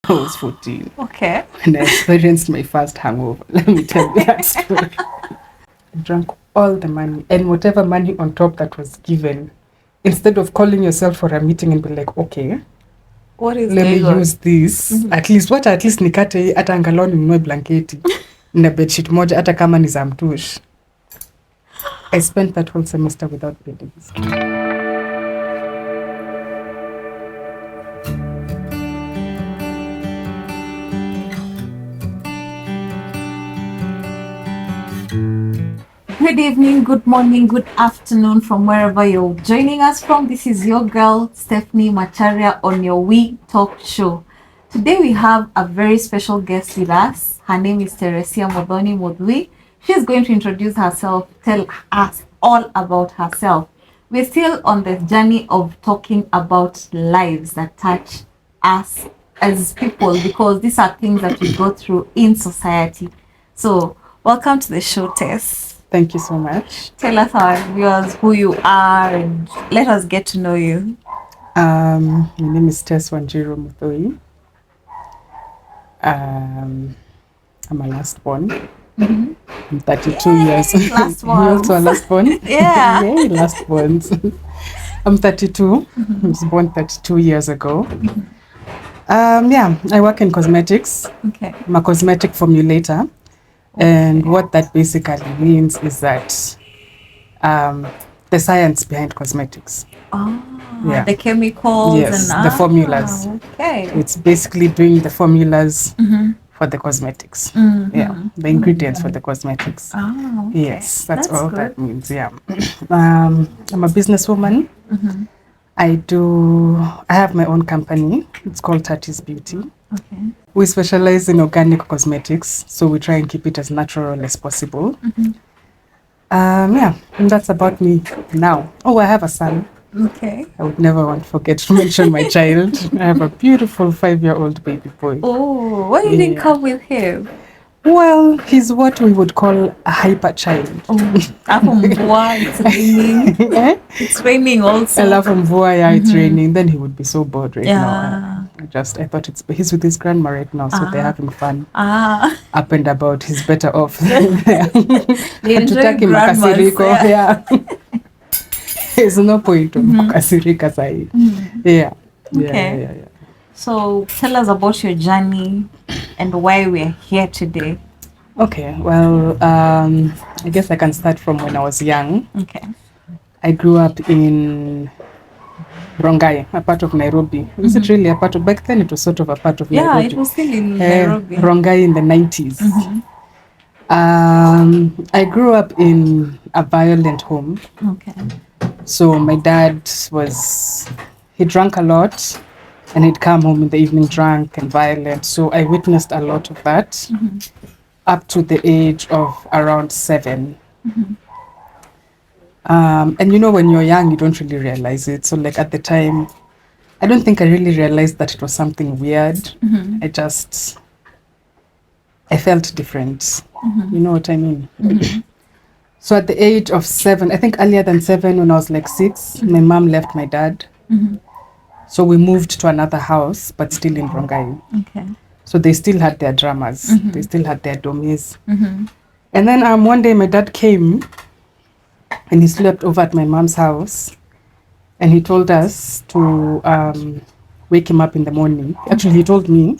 I was 14. Okay. And I experienced my first hangover. Let me tell you that story. I drank all the money and whatever money on top that was given. Instead of calling yourself for a meeting and be like, okay, What is let me going on? use this. At least nikate hata angalau ninunue blanketi na bedsheet moja hata kama ni za mtush. I spent that whole semester without feelings. Good evening, good morning, good afternoon from wherever you're joining us from. This is your girl, Stephanie Macharia, on your We Talk Show. Today we have a very special guest with us. Her name is Teresia Modoni Modwi. She's going to introduce herself, tell us all about herself. We're still on the journey of talking about lives that touch us as people, because these are things that we go through in society. So, welcome to the show, Tess. Thank you so much. Tell us, our viewers, who you are and let us get to know you. My name is Tess Wanjiru Muthui. I'm a last born. Mm-hmm. I'm 32 years. Last You also a last born? Yeah. Yay, last borns. I'm 32. Mm-hmm. I was born 32 years ago. Mm-hmm. I work in cosmetics. Okay. I'm a cosmetic formulator. And what that basically means is that the science behind cosmetics. The chemicals yes, and the formulas. Okay. It's basically doing the formulas for the cosmetics. Mm-hmm. Yeah, the ingredients for the cosmetics. Okay. Yes, that's all good. that means. Yeah. I'm a businesswoman. Mm-hmm. I have my own company. It's called Tati's Beauty. Okay. We specialize in organic cosmetics, so we try and keep it as natural as possible. Mm-hmm. And that's about me now. Oh, I have a son. Okay. I would never want to forget to mention my child. I have a beautiful 5-year-old baby boy. Oh, why didn't come with him? Well, he's what we would call a hyper child. It's raining. It's raining also. I love mvua, it's raining. Then he would be so bored right now. I thought he's with his grandma right now, so they're having fun. Up and about, he's better off. They enjoy grandmas. Yeah. There's no point of kasirika sahi. Yeah. Okay. Yeah. So tell us about your journey and why we're here today. Okay, well, I guess I can start from when I was young. Okay. I grew up in Rongai, a part of Nairobi. Is it really a part of, back then it was sort of a part of Nairobi. Yeah, it was still in Nairobi. Rongai in the 90s. I grew up in a violent home. Okay. So my dad he drank a lot and he'd come home in the evening drunk and violent. So I witnessed a lot of that up to the age of around 7. And when you're young, you don't really realize it. So like at the time, I don't think I really realized that it was something weird. I felt different. You know what I mean? So at the age of 7, I think earlier than 7, when I was like 6, my mom left my dad. So we moved to another house, but still in Rongai. Okay. So they still had their dramas. They still had their domies. And then one day my dad came and he slept over at my mom's house. And he told us to wake him up in the morning. Actually, he told me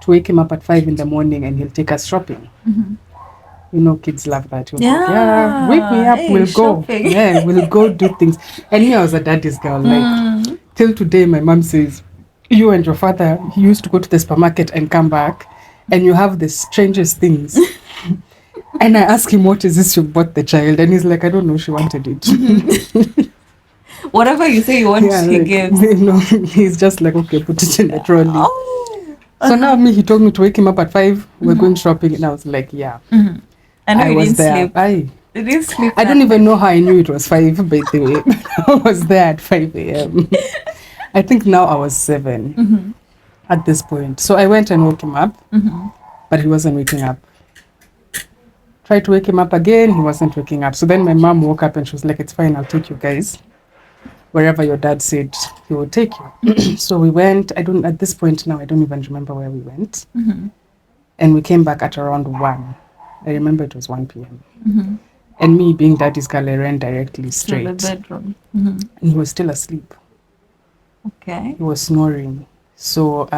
to wake him up at 5 in the morning and he'll take us shopping. You know, kids love that. Wake me up, we'll shopping. go. Yeah, we'll go do things. And me, I was a daddy's girl. Like, till today, my mom says, you and your father used to go to the supermarket and come back, and you have the strangest things. And I ask him, what is this you bought the child? And he's like, I don't know, she wanted it. Whatever you say you want, he gives. No, he's just like, okay, put it in the trolley. So now he told me to wake him up at 5. We're going shopping. And I was like, yeah. And I was there. You didn't sleep. I don't even know how I knew it was 5, by the way. I was there at 5 a.m. I think now I was 7 at this point. So I went and woke him up, but he wasn't waking up. Tried to wake him up again, he wasn't waking up. So then my mom woke up and she was like, it's fine, I'll take you guys. wherever your dad said he would take you. So we went. At this point now, I don't even remember where we went. And we came back at around 1. I remember it was 1 p.m. And me being daddy's girl, I ran directly straight. To the bedroom. And he was still asleep. Okay. He was snoring. So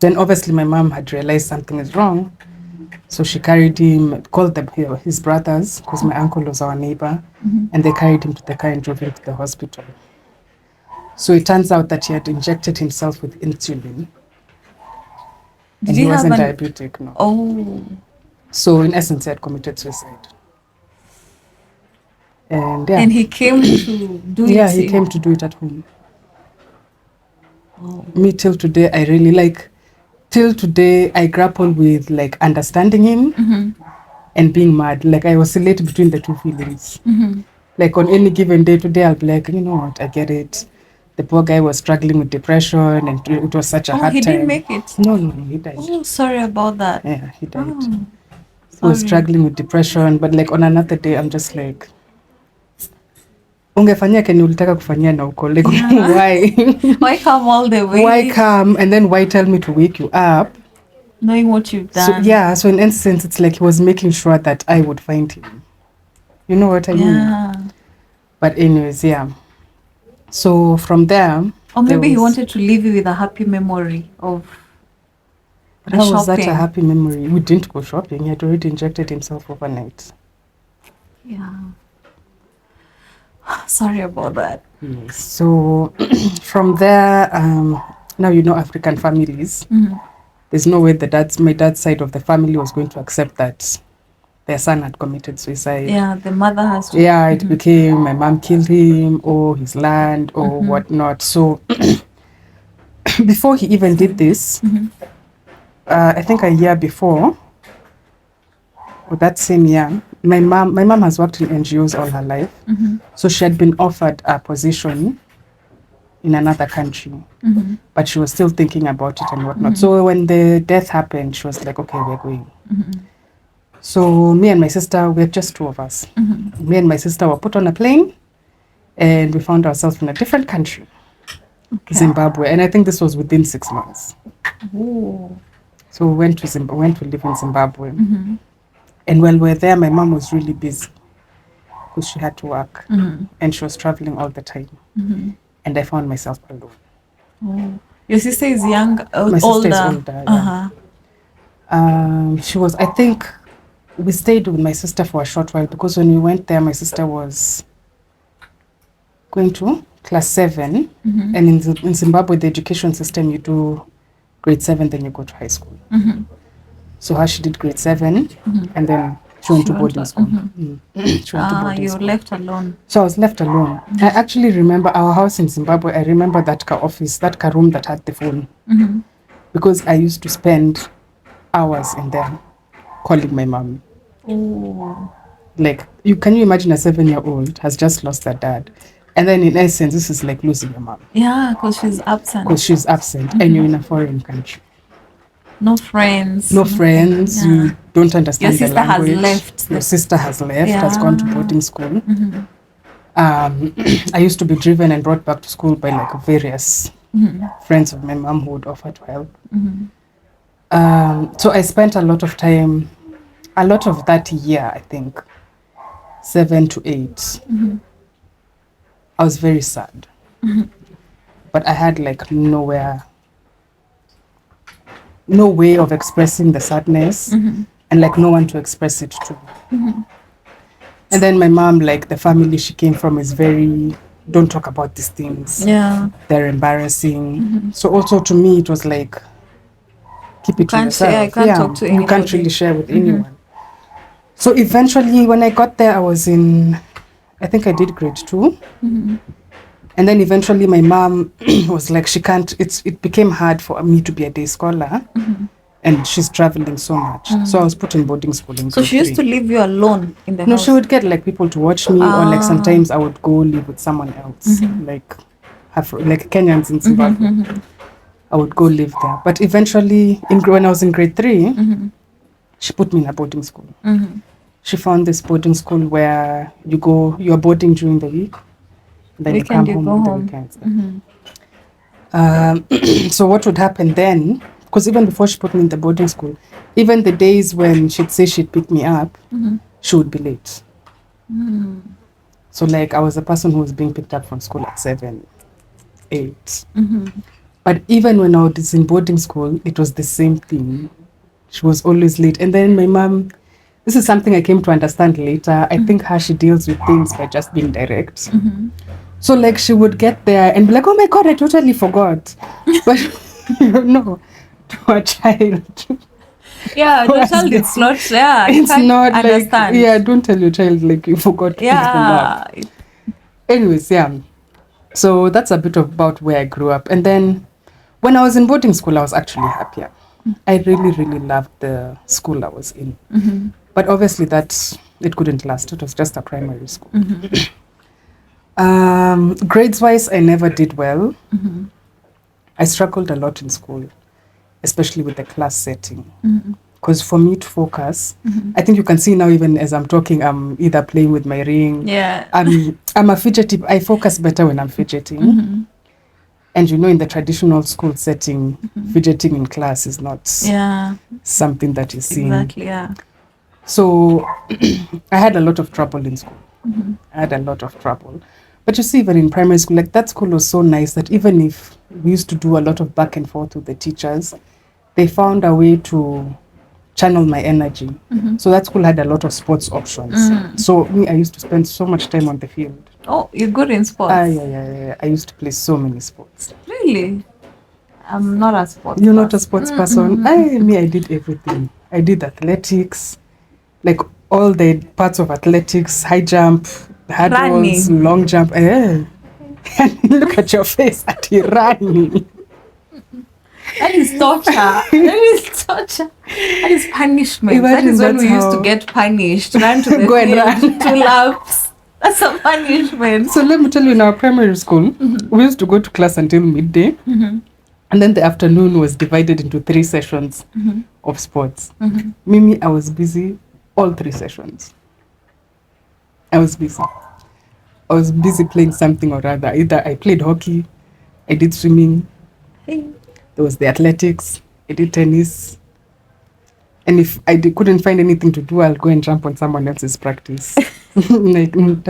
then obviously my mom had realized something is wrong. So she carried him, called them his brothers, because my uncle was our neighbor, and they carried him to the car and drove him to the hospital. So it turns out that he had injected himself with insulin. And he wasn't diabetic, no. Oh. So in essence, he had committed suicide. And he came to do it. Yeah, he came to do it at home. Oh. Me till today, I really till today, I grapple with like understanding him and being mad. Like I oscillate between the two feelings. Like on any given day, today I'll be like, you know what, I get it. The poor guy was struggling with depression and it was such a hard time. He didn't make it? No, he died. Oh, sorry about that. Yeah, he died. He was struggling with depression, but like on another day, I'm just like, ungefanyia kenye ulitaka kufanyia na uko. Like, why? Why come all the way? Why come and then why tell me to wake you up? Knowing what you've done. So in essence, it's like he was making sure that I would find him. You know what I mean? But anyways, yeah. So from there... Or maybe he wanted to leave you with a happy memory of the shopping. How was that a happy memory? We didn't go shopping. He had already injected himself overnight. Yeah. Sorry about that. Yes. So from there, now you know African families. There's no way my dad's side of the family was going to accept that their son had committed suicide. Yeah, the mother has to. Yeah, it became my mom killed him or his land or whatnot. So before he even did this, I think a year before, or that same year, my mom has worked in NGOs all her life. So she had been offered a position in another country, but she was still thinking about it and whatnot. So when the death happened, she was like, okay, we're going. So me and my sister, we're just two of us. Me and my sister were put on a plane and we found ourselves in a different country, Zimbabwe. And I think this was within 6 months. Ooh. So we went to live in Zimbabwe. And while we were there, my mom was really busy because she had to work and she was traveling all the time. And I found myself alone. Oh. Your sister is young, My sister is older. Yeah. She was, I think, we stayed with my sister for a short while because when we went there, my sister was going to class 7. And in Zimbabwe, the education system, you do grade 7, then you go to high school. So she did grade 7 and then she went to boarding school. She went to boarding school. You were left alone. So I was left alone. I actually remember our house in Zimbabwe. I remember that office, that room that had the phone. Because I used to spend hours in there calling my mom. Oh. Like, can you imagine a 7-year-old has just lost their dad? And then in essence, this is like losing your mom. Yeah, because she's absent. And you're in a foreign country. No friends. You don't understand the language. Your sister has left, has gone to boarding school. I used to be driven and brought back to school by like various friends of my mom who would offer to help. So I spent a lot of time, a lot of that year, I think, 7 to 8. I was very sad. But I had like no way of expressing the sadness and like no one to express it to. And then my mom, like the family she came from is very, don't talk about these things. Yeah. They're embarrassing. So also to me, it was like, keep it to yourself. I can't talk to anybody. You can't really share with anyone. So eventually when I got there, I was I think I did grade 2. And then eventually my mom was like, it became hard for me to be a day scholar. And she's traveling so much. So I was put in boarding school in grade 3. So she used to leave you alone in the house? No, she would get like people to watch me or like sometimes I would go live with someone else. Like Kenyans in Zimbabwe. I would go live there. But eventually, when I was in grade 3, she put me in a boarding school. She found this boarding school where you're boarding during the week. Then Weekend you you come go home on the home. weekends. So what would happen then, because even before she put me in the boarding school, even the days when she'd say she'd pick me up, she would be late. So like I was a person who was being picked up from school at 7, 8. But even when I was in boarding school, it was the same thing. She was always late. And then my mom, this is something I came to understand later. I think how she deals with things by just being direct. So like she would get there and be like, oh my God, I totally forgot. But no, to a child. Yeah, the child, it's not, yeah, It's not understand. like, yeah, don't tell your child like you forgot to pick them up. Anyways, yeah. So that's a bit about where I grew up. And then when I was in boarding school, I was actually happier. I really, really loved the school I was in. But obviously it couldn't last. It was just a primary school. Grades-wise, I never did well. I struggled a lot in school, especially with the class setting. Because for me to focus, I think you can see now even as I'm talking, I'm either playing with my ring. Yeah. I'm a fidgety. I focus better when I'm fidgeting. And in the traditional school setting, fidgeting in class is not something that is seen. Exactly, yeah. So I had a lot of trouble in school. I had a lot of trouble. But you see, even in primary school, like that school was so nice that even if we used to do a lot of back and forth with the teachers, they found a way to channel my energy. So that school had a lot of sports options. So I used to spend so much time on the field. Oh, you're good in sports? Yeah. I used to play so many sports. Really? I'm not a sports You're not a sports person? I did everything. I did athletics, like all the parts of athletics, high jump, hurdles, long jump. Look at your face at you running. That is torture. That is punishment. Imagine that is when we used to get punished. Run to the Go and field, 2 laps. That's a punishment. So let me tell you, in our primary school, we used to go to class until midday. And then the afternoon was divided into 3 sessions of sports. Mimi, I was busy all 3 sessions. I was busy playing something or other. Either I played hockey, I did swimming, there was the athletics, I did tennis. And if I couldn't find anything to do, I'll go and jump on someone else's practice. Like, You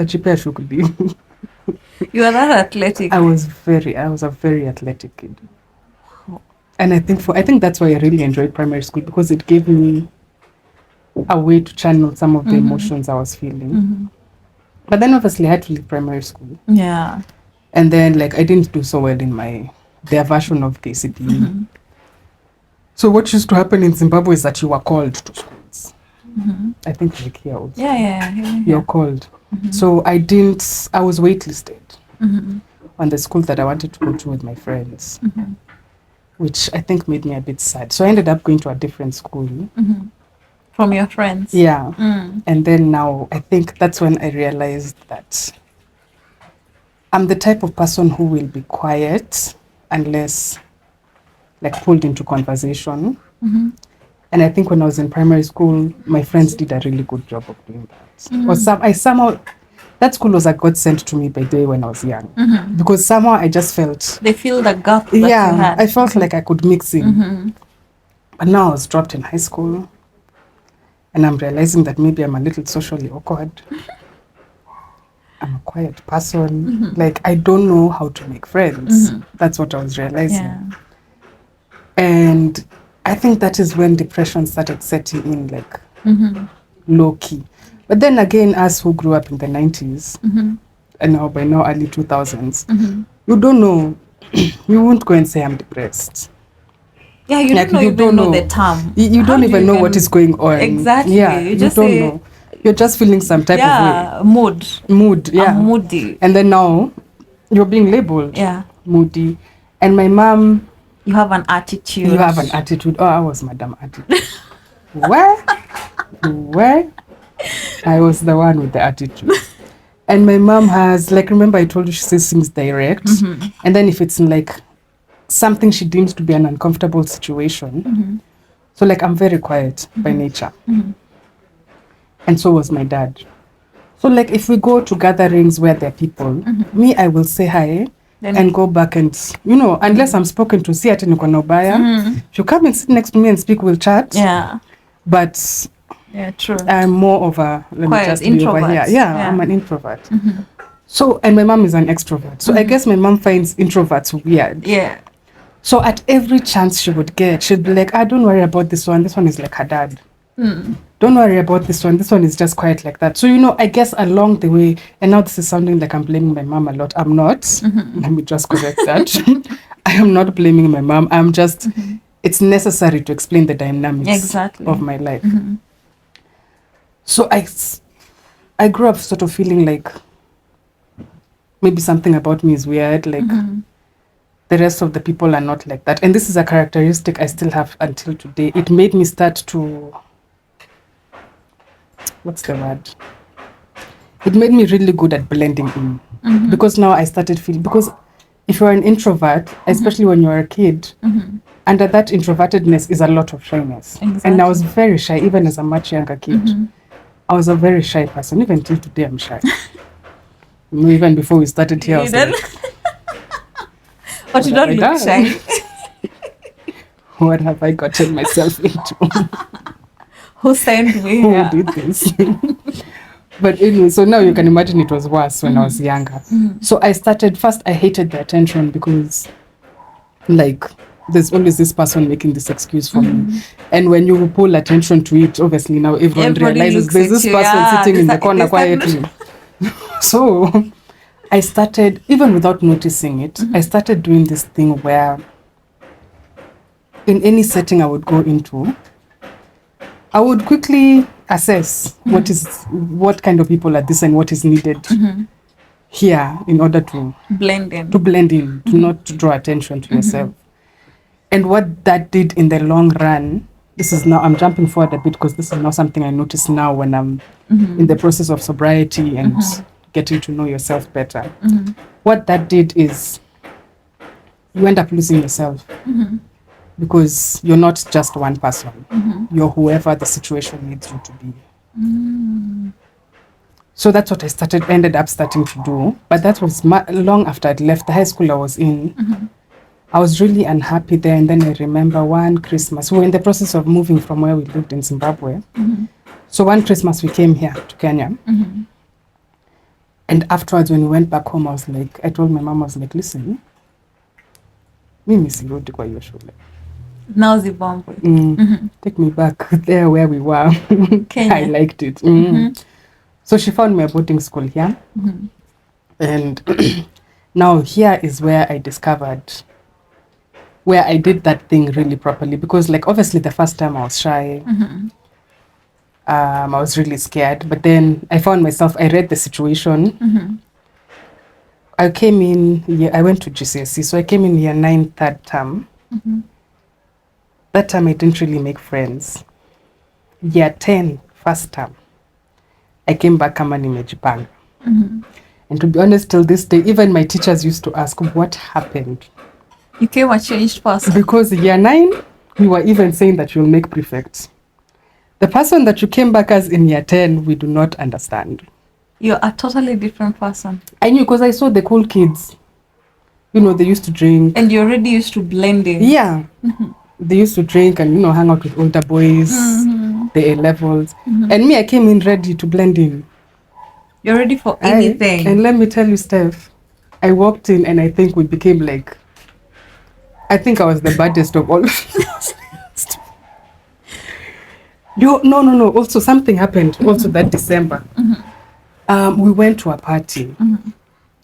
are that athletic. I was a very athletic kid. And I think that's why I really enjoyed primary school, because it gave me a way to channel some of the emotions I was feeling. But then obviously I had to leave primary school. Yeah. And then like I didn't do so well in their version of KCPE. So what used to happen in Zimbabwe is that you were called to schools. I think like here also. Yeah. You're called. So I was waitlisted on the school that I wanted to go to with my friends, which I think made me a bit sad. So I ended up going to a different school. From your friends? Yeah. And then now I think that's when I realized that I'm the type of person who will be quiet unless like pulled into conversation. And I think when I was in primary school, my friends did a really good job of doing that. Or somehow that school was a godsend to me by the way when I was young. Because somehow I just felt they fill the gap that you had. I felt like I could mix in. But now I was dropped in high school and I'm realizing that maybe I'm a little socially awkward. I'm a quiet person. Like I don't know how to make friends. That's what I was realizing. Yeah. And I think that is when depression started setting in, like low key. But then again, us who grew up in the 90s and now by now early 2000s, you don't know. You won't go and say I'm depressed. Yeah, you don't know the term. You don't even know what is going on. Exactly. Yeah, you just don't know. You're just feeling some type of way. Mood, yeah. I'm moody. And then now you're being labeled moody. And my mom... You have an attitude. You have an attitude. Oh, I was Madam Attitude. Where? I was the one with the attitude. And my mom has, like, remember I told you she says things direct. And then if it's in, like, something she deems to be an uncomfortable situation. So, like, I'm very quiet by nature. And so was my dad. So like if we go to gatherings where there are people, me, I will say hi and go back and, unless I'm spoken to, see ati niko na ubaya. If you come and sit next to me and speak, we'll chat. Yeah. But Yeah, true. I'm more of a, let me just be over here. Yeah, I'm an introvert. So, and my mom is an extrovert. So I guess my mom finds introverts weird. Yeah. So at every chance she would get, she'd be like, don't worry about this one. This one is like her dad. Don't worry about this one. This one is just quiet like that. So, I guess along the way, and now this is sounding like I'm blaming my mom a lot. I'm not. Let me just correct that. I am not blaming my mom. I'm just, it's necessary to explain the dynamics of my life. So I grew up sort of feeling like maybe something about me is weird. Like the rest of the people are not like that. And this is a characteristic I still have until today. It made me start to... what's the word? It made me really good at blending in. Because now I started feeling... because if you're an introvert, especially when you're a kid, under that introvertedness is a lot of shyness. Exactly. And I was very shy, even as a much younger kid. I was a very shy person. Even till today, I'm shy. Even before we started here, I was like... But you don't look shy. What have I gotten myself into? Who sent me? Who did this? But anyway, so now you can imagine it was worse when I was younger. So I started, first I hated the attention because like there's always this person making this excuse for me. And when you pull attention to it, obviously now everybody realizes there's this person sitting in the corner quietly. So I started, even without noticing it, I started doing this thing where in any setting I would go into, I would quickly assess what kind of people are this and what is needed here in order to blend in, to not to draw attention to yourself. And what that did in the long run, this is now, I'm jumping forward a bit because this is now something I notice now when I'm in the process of sobriety and getting to know yourself better. What that did is you end up losing yourself because you're not just one person. You're whoever the situation needs you to be. So that's what I ended up starting to do. But that was long after I'd left the high school I was in. I was really unhappy there. And then I remember one Christmas, we were in the process of moving from where we lived in Zimbabwe. So one Christmas we came here to Kenya. And afterwards, when we went back home, I told my mom, I was like, listen, mimi sirudi kwa hiyo shule. Now Zimbabwe. Take me back there where we were. Kenya. I liked it. So she found me a boarding school here. And now here is where I discovered, where I did that thing really properly. Because like obviously the first time I was shy. I was really scared. But then I found myself, I read the situation. I came in, I went to GCSE. So I came in year 9, third term. That time I didn't really make friends. Year 10, first term, I came back kama nimejipanga. And to be honest, till this day, even my teachers used to ask, what happened? You came a changed person. Because year 9, we were even saying that you'll make prefects. The person that you came back as in year 10, we do not understand. You're a totally different person. I knew because I saw the cool kids. They used to drink. And you already used to blend in. Yeah. They used to drink and, hang out with older boys, the A-levels. And me, I came in ready to blend in. You're ready for anything. And let me tell you, Steph, I walked in and I think we became like, I think I was the baddest of all. No. Also, something happened also that December. We went to a party.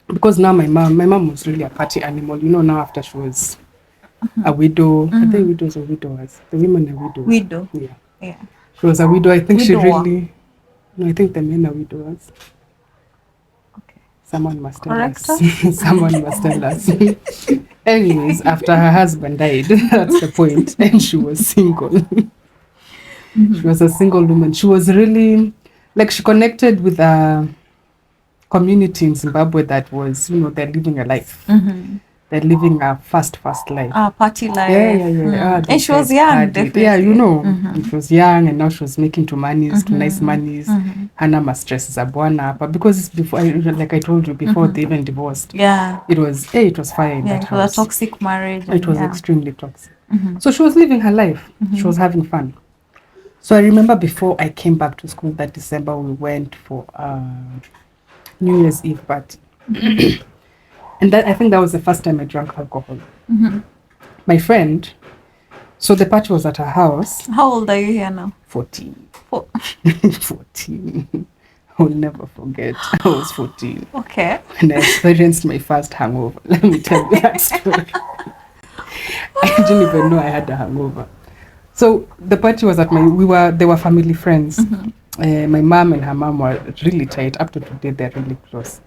Because now my mom was really a party animal. Now after she was a widow. Are they widows or widowers? The women are widows. Widow. Yeah. She was a widow. I think Widower. she really... No, I think the men are widowers. Okay. Someone must tell Correct us. Someone must tell us. Anyways, after her husband died, that's the point, and she was single. She was a single woman. She was really... Like, she connected with a community in Zimbabwe that was, they're living a life. they're living a fast life. Party life. Yeah. And she was young, definitely. Yeah, and she was young, and now she was making to nice monies. Hana ma stress za bwana, but because it's before, like I told you, before they even divorced. Yeah. It was fire in that house. It was a toxic marriage. It was extremely toxic. So she was living her life. She was having fun. So I remember before I came back to school that December, we went for New Year's Eve party. And I think that was the first time I drank alcohol. My friend, so the party was at her house. How old are you here now? 14. 14. I will never forget. I was 14. Okay. And I experienced my first hangover. Let me tell you that story. I didn't even know I had a hangover. So the party was at they were family friends. My mom and her mom were really tight. Up to today, they're really close.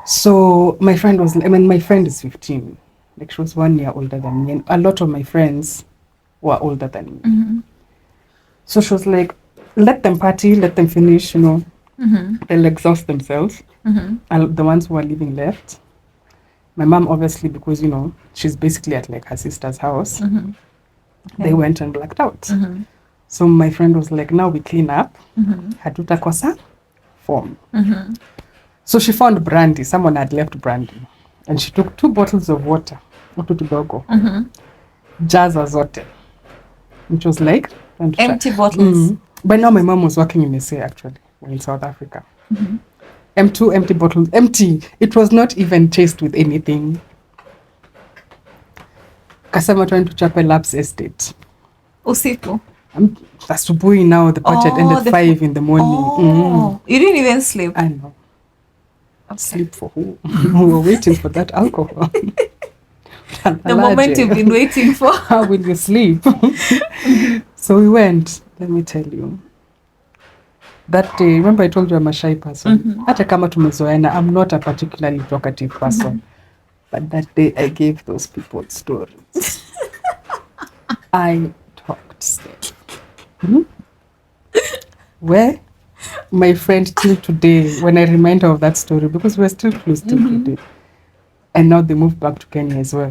So my friend my friend is 15. Like, she was 1 year older than me. And a lot of my friends were older than me. So she was like, let them party, let them finish, they'll exhaust themselves. And the ones who are living left. My mom, obviously, because, she's basically at like her sister's house. They went and blacked out. So my friend was like, now we clean up. Hatuta kosa form. So she found brandy. Someone had left brandy. And she took 2 bottles of water. Jaza zote. Which was like... Empty bottles. But now my mom was working in SA, actually. In South Africa. M2 empty bottles. Empty. It was not even chased with anything. Kasama trying to chapel Labs estate. Usiku. Asubuhi now, the party had ended 5 in the morning. You didn't even sleep? I know. Sleep for who? We were waiting for that alcohol. The moment you've been waiting for. How will you sleep? So we went. Let me tell you. That day, remember I told you I'm a shy person. Hata kama tumezoeana, I'm not a particularly talkative person. But that day I gave those people stories. I talked stuff. Where my friend till today, when I remind her of that story, because we're still close till today, and now they moved back to Kenya as well.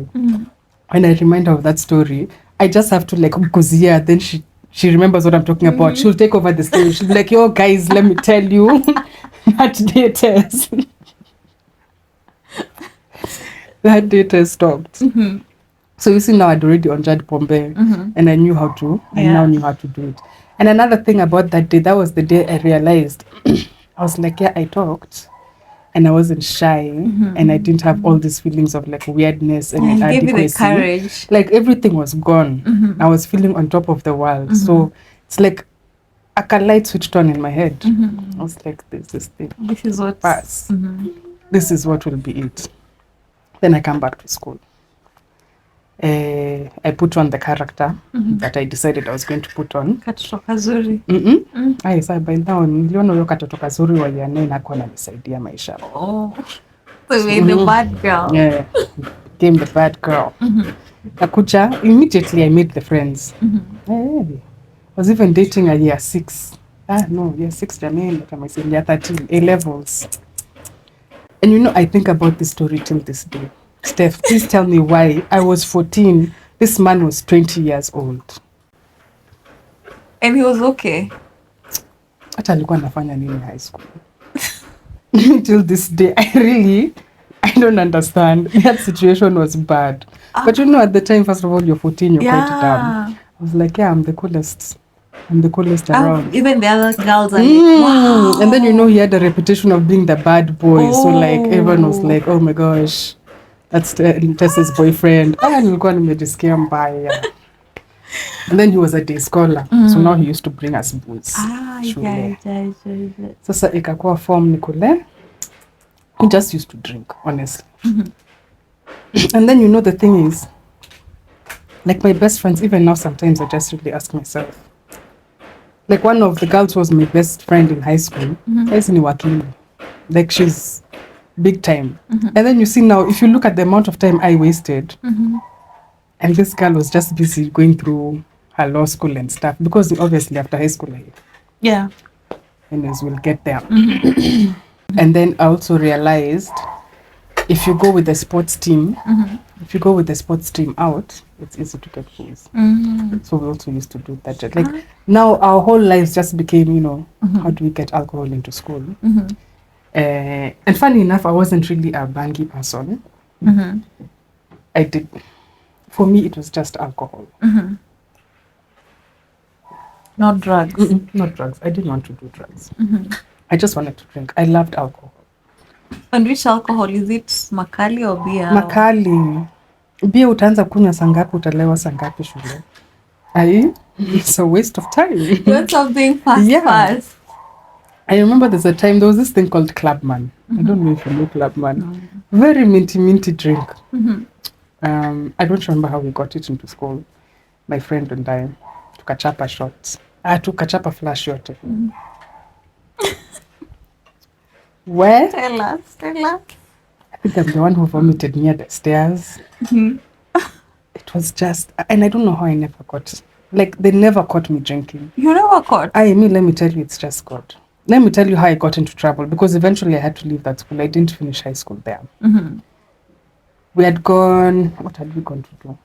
When I remind her of that story, I just have to because then she remembers what I'm talking about. She'll take over the story. She'll be like, yo guys, let me tell you that data that data stopped. So you see, now I'd already enjoyed Pombe, and I knew how to. I now knew how to do it. And another thing about that day, that was the day I realized, I was like, I talked, and I wasn't shy, and I didn't have all these feelings of weirdness and inadequacy. Gave you the courage. Everything was gone. I was feeling on top of the world. So it's like a light switched on in my head. I was like, there's this thing. This is what pass. This is what will be it. Then I come back to school. I put on the character that I decided I was going to put on. Katoto kazuri. So by now, niliona huyo katoto kazuri wa year 9 hakuwa ananisaidia maisha. So you were the bad girl. Yeah, became the bad girl. Nakuja, immediately I made the friends. I was even dating a year 6. Year 6 jamani, kama I said year 13, A-levels. And I think about this story till this day. Steph, please tell me why I was 14. This man was 20 years old. And he was okay? Hata alikuwa anafanya nini high school? Till this day, I don't understand. That situation was bad. But at the time, first of all, you're 14, you're quite dumb. I was like, I'm the coolest. I'm the coolest around. Even the other girls are like, wow. And then, he had a reputation of being the bad boy. So, everyone was like, oh my gosh, that's Tessa's boyfriend. Nilikuwa nimejisikia mbaya. And then he was a day scholar. So now he used to bring us booze. Sasa ikakuwa form nikule. He just used to drink, honestly. And then the thing is, my best friends, even now sometimes I just really ask myself. One of the girls was my best friend in high school. Ni wakili. She's big time. And then you see now, if you look at the amount of time I wasted, and this girl was just busy going through her law school and stuff, because obviously after high school, anyways, we'll get there. And then I also realized if you go with the sports team, if you go with the sports team out, it's easy to get booze. So we also used to do that. Like now our whole lives just became, you know, how do we get alcohol into school? And funny enough, I wasn't really a bangy person. I did, for me, it was just alcohol. Not drugs. Not drugs. I didn't want to do drugs. I just wanted to drink. I loved alcohol. And which alcohol? Is it makali or beer? Makali. Bia utaanza kunywa saa ngapi, utalewa saa ngapi shule. It's a waste of time. You want something fast. I remember there's a time, there was this thing called Clubman. I don't know if you know Clubman. Very minty drink. I don't remember how we got it into school. My friend and I tukachapa shots. Tukachapa flash shot. Where? Tell us. I think I'm the one who vomited near the stairs. It was just, and I don't know how I never got, like they never caught me drinking. You never caught? Let me tell you, it's just God. Let me tell you how I got into trouble, because eventually I had to leave that school. I didn't finish high school there. We had gone, what had we gone to do?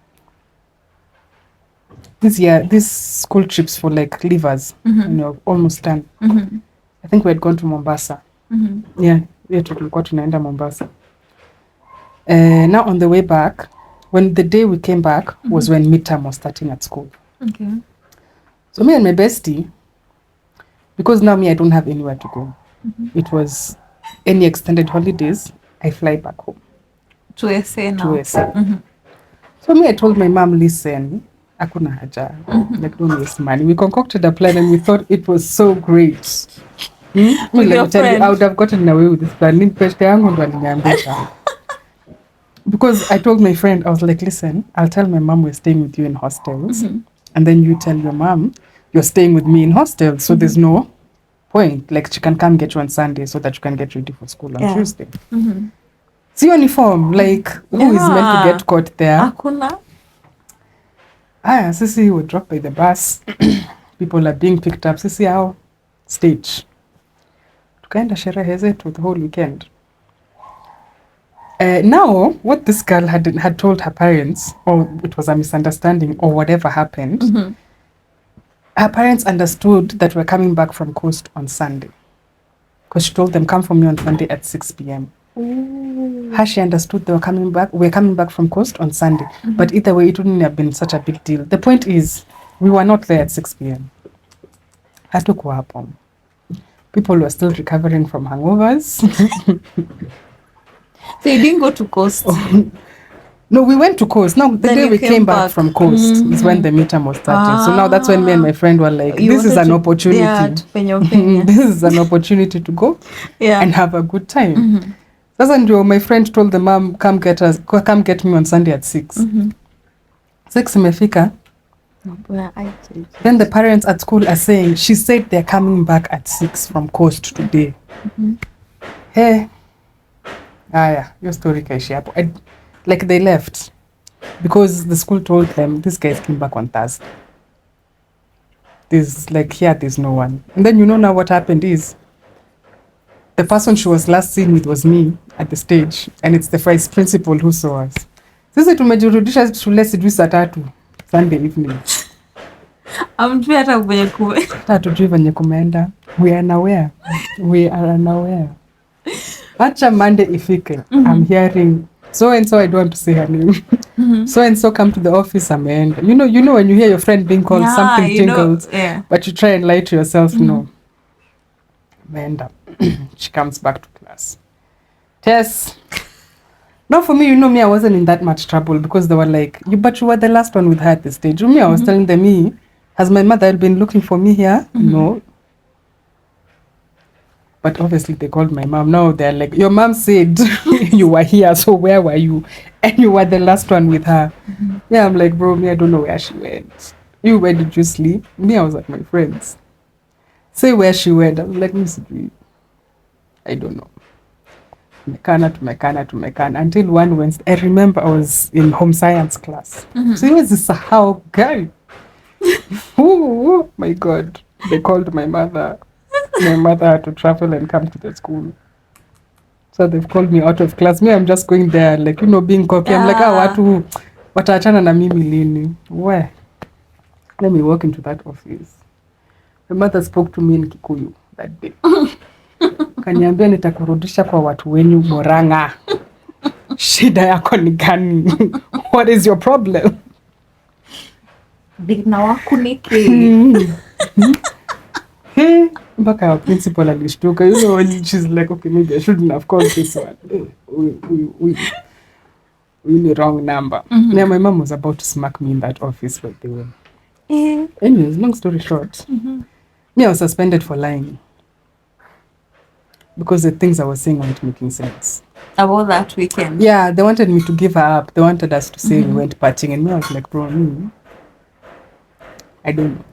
These school trips for like leavers, you know, almost done. I think we had gone to Mombasa. Yeah, tulikuwa tunaenda Mombasa. Now on the way back, when the day we came back was when midterm was starting at school. Okay. So me and my bestie, because now I don't have anywhere to go. It was any extended holidays, I fly back home. To SA now. To SA. So I told my mom, listen, hakuna haja, like don't waste money. We concocted a plan and we thought it was so great. Let me tell you, I would have gotten away with this plan. Because I told my friend, I was like, listen, I'll tell my mom we're staying with you in hostels. And then you tell your mom you're staying with me in hostels. So there's no point. Like she can come get you on Sunday so that you can get ready for school on Tuesday. See uniform, like who is meant to get caught there? Hakuna. Sisi were dropped by the bus. People are being picked up. Sisi how stage. Tukaenda sherehe zetu the whole weekend. Now, what this girl had told her parents, or it was a misunderstanding, or whatever happened, her parents understood that we're coming back from Coast on Sunday. Because she told them, come for me on Sunday at 6 p.m. How she understood we're coming back from Coast on Sunday. But either way, it wouldn't have been such a big deal. The point is, we were not there at 6 p.m. Hatukuwa hapo. People were still recovering from hangovers. So you didn't go to Coast? No, we went to Coast. Now, the day we came back from Coast is when the midterm was starting. So now that's when me and my friend were like, this is an opportunity. This is an opportunity to go and have a good time. Sasa my friend told the mom, come get me on Sunday at 6. 6 imefika. Then the parents at school are saying, she said they're coming back at 6 from Coast today. Hey. Your story kaishi hapo. Like they left because the school told them these guys came back on Thursday. There's no one. And then now what happened is the person she was last seen with was me at the stage, and it's the vice principal who saw us. Sisi tumejirudisha shule sijui saa 3 Sunday evening. Amjui hata kwenye kume. Hatujui venye kumeenda. We are unaware. Acha Monday ifike. I'm hearing so and so, I don't want to say her name. So and so come to the office, ameenda. You know when you hear your friend being called, something tingles, but you try and lie to yourself, no. Ameenda. She comes back to class. Tess. Now for me, me, I wasn't in that much trouble because they were like, but you were the last one with her at the stage. I was telling them, has my mother been looking for me here? No. But obviously they called my mom. Now they're like, your mom said you were here, so where were you? And you were the last one with her. Yeah, I'm like, bro, I don't know where she went. You, where did you sleep? Me, I was at my friend's. Say where she went. I was like, I don't know. Tumekana. Until one Wednesday, I remember I was in home science class. So it was this how guy. Oh my God. They called my mother. My mother had to travel and come to the school. So they've called me out of class. Me, I'm just going there, like, being cocky. I'm like, watu wataachana na mimi lini? Where? Let me walk into that office. My mother spoke to me in Kikuyu that day. Kaniambia nitakurudisha kwa watu wenyu Murang'a. Shida yako ni gani? What is your problem? Digna wakunike. Mpaka our principal alishtuka. She's like, okay, maybe I shouldn't have called this one. We the wrong number. Yeah, my mom was about to smack me in that office, but they were. Anyways, long story short, me, I was suspended for lying. Because the things I was saying weren't making sense. About that weekend? Yeah, they wanted me to give her up. They wanted us to say we went partying. And me, I was like, bro, I don't know.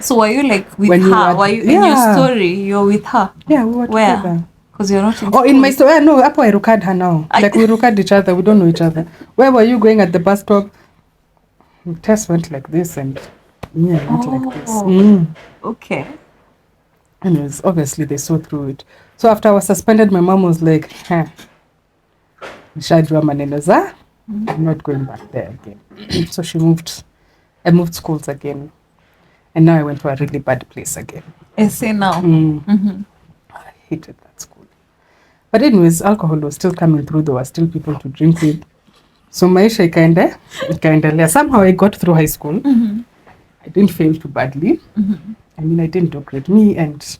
So were you like with her? Were you in your story? You're with her? Yeah, we were together. Because you're not in school. In my story, no, Apo I rucad her now. Like we rucad each other, we don't know each other. Where were you going at the bus stop? Tess went like this and me, I went like this. Okay. Anyways, obviously they saw through it. So after I was suspended, my mom was like, nishajua maneno za, I'm not going back there again. So I moved schools again. And now I went to a really bad place again. I say now. I hated that school. But anyways, alcohol was still coming through. There were still people to drink with. So maisha ikaendelea. Somehow I got through high school. I didn't fail too badly. I mean, I didn't do great. And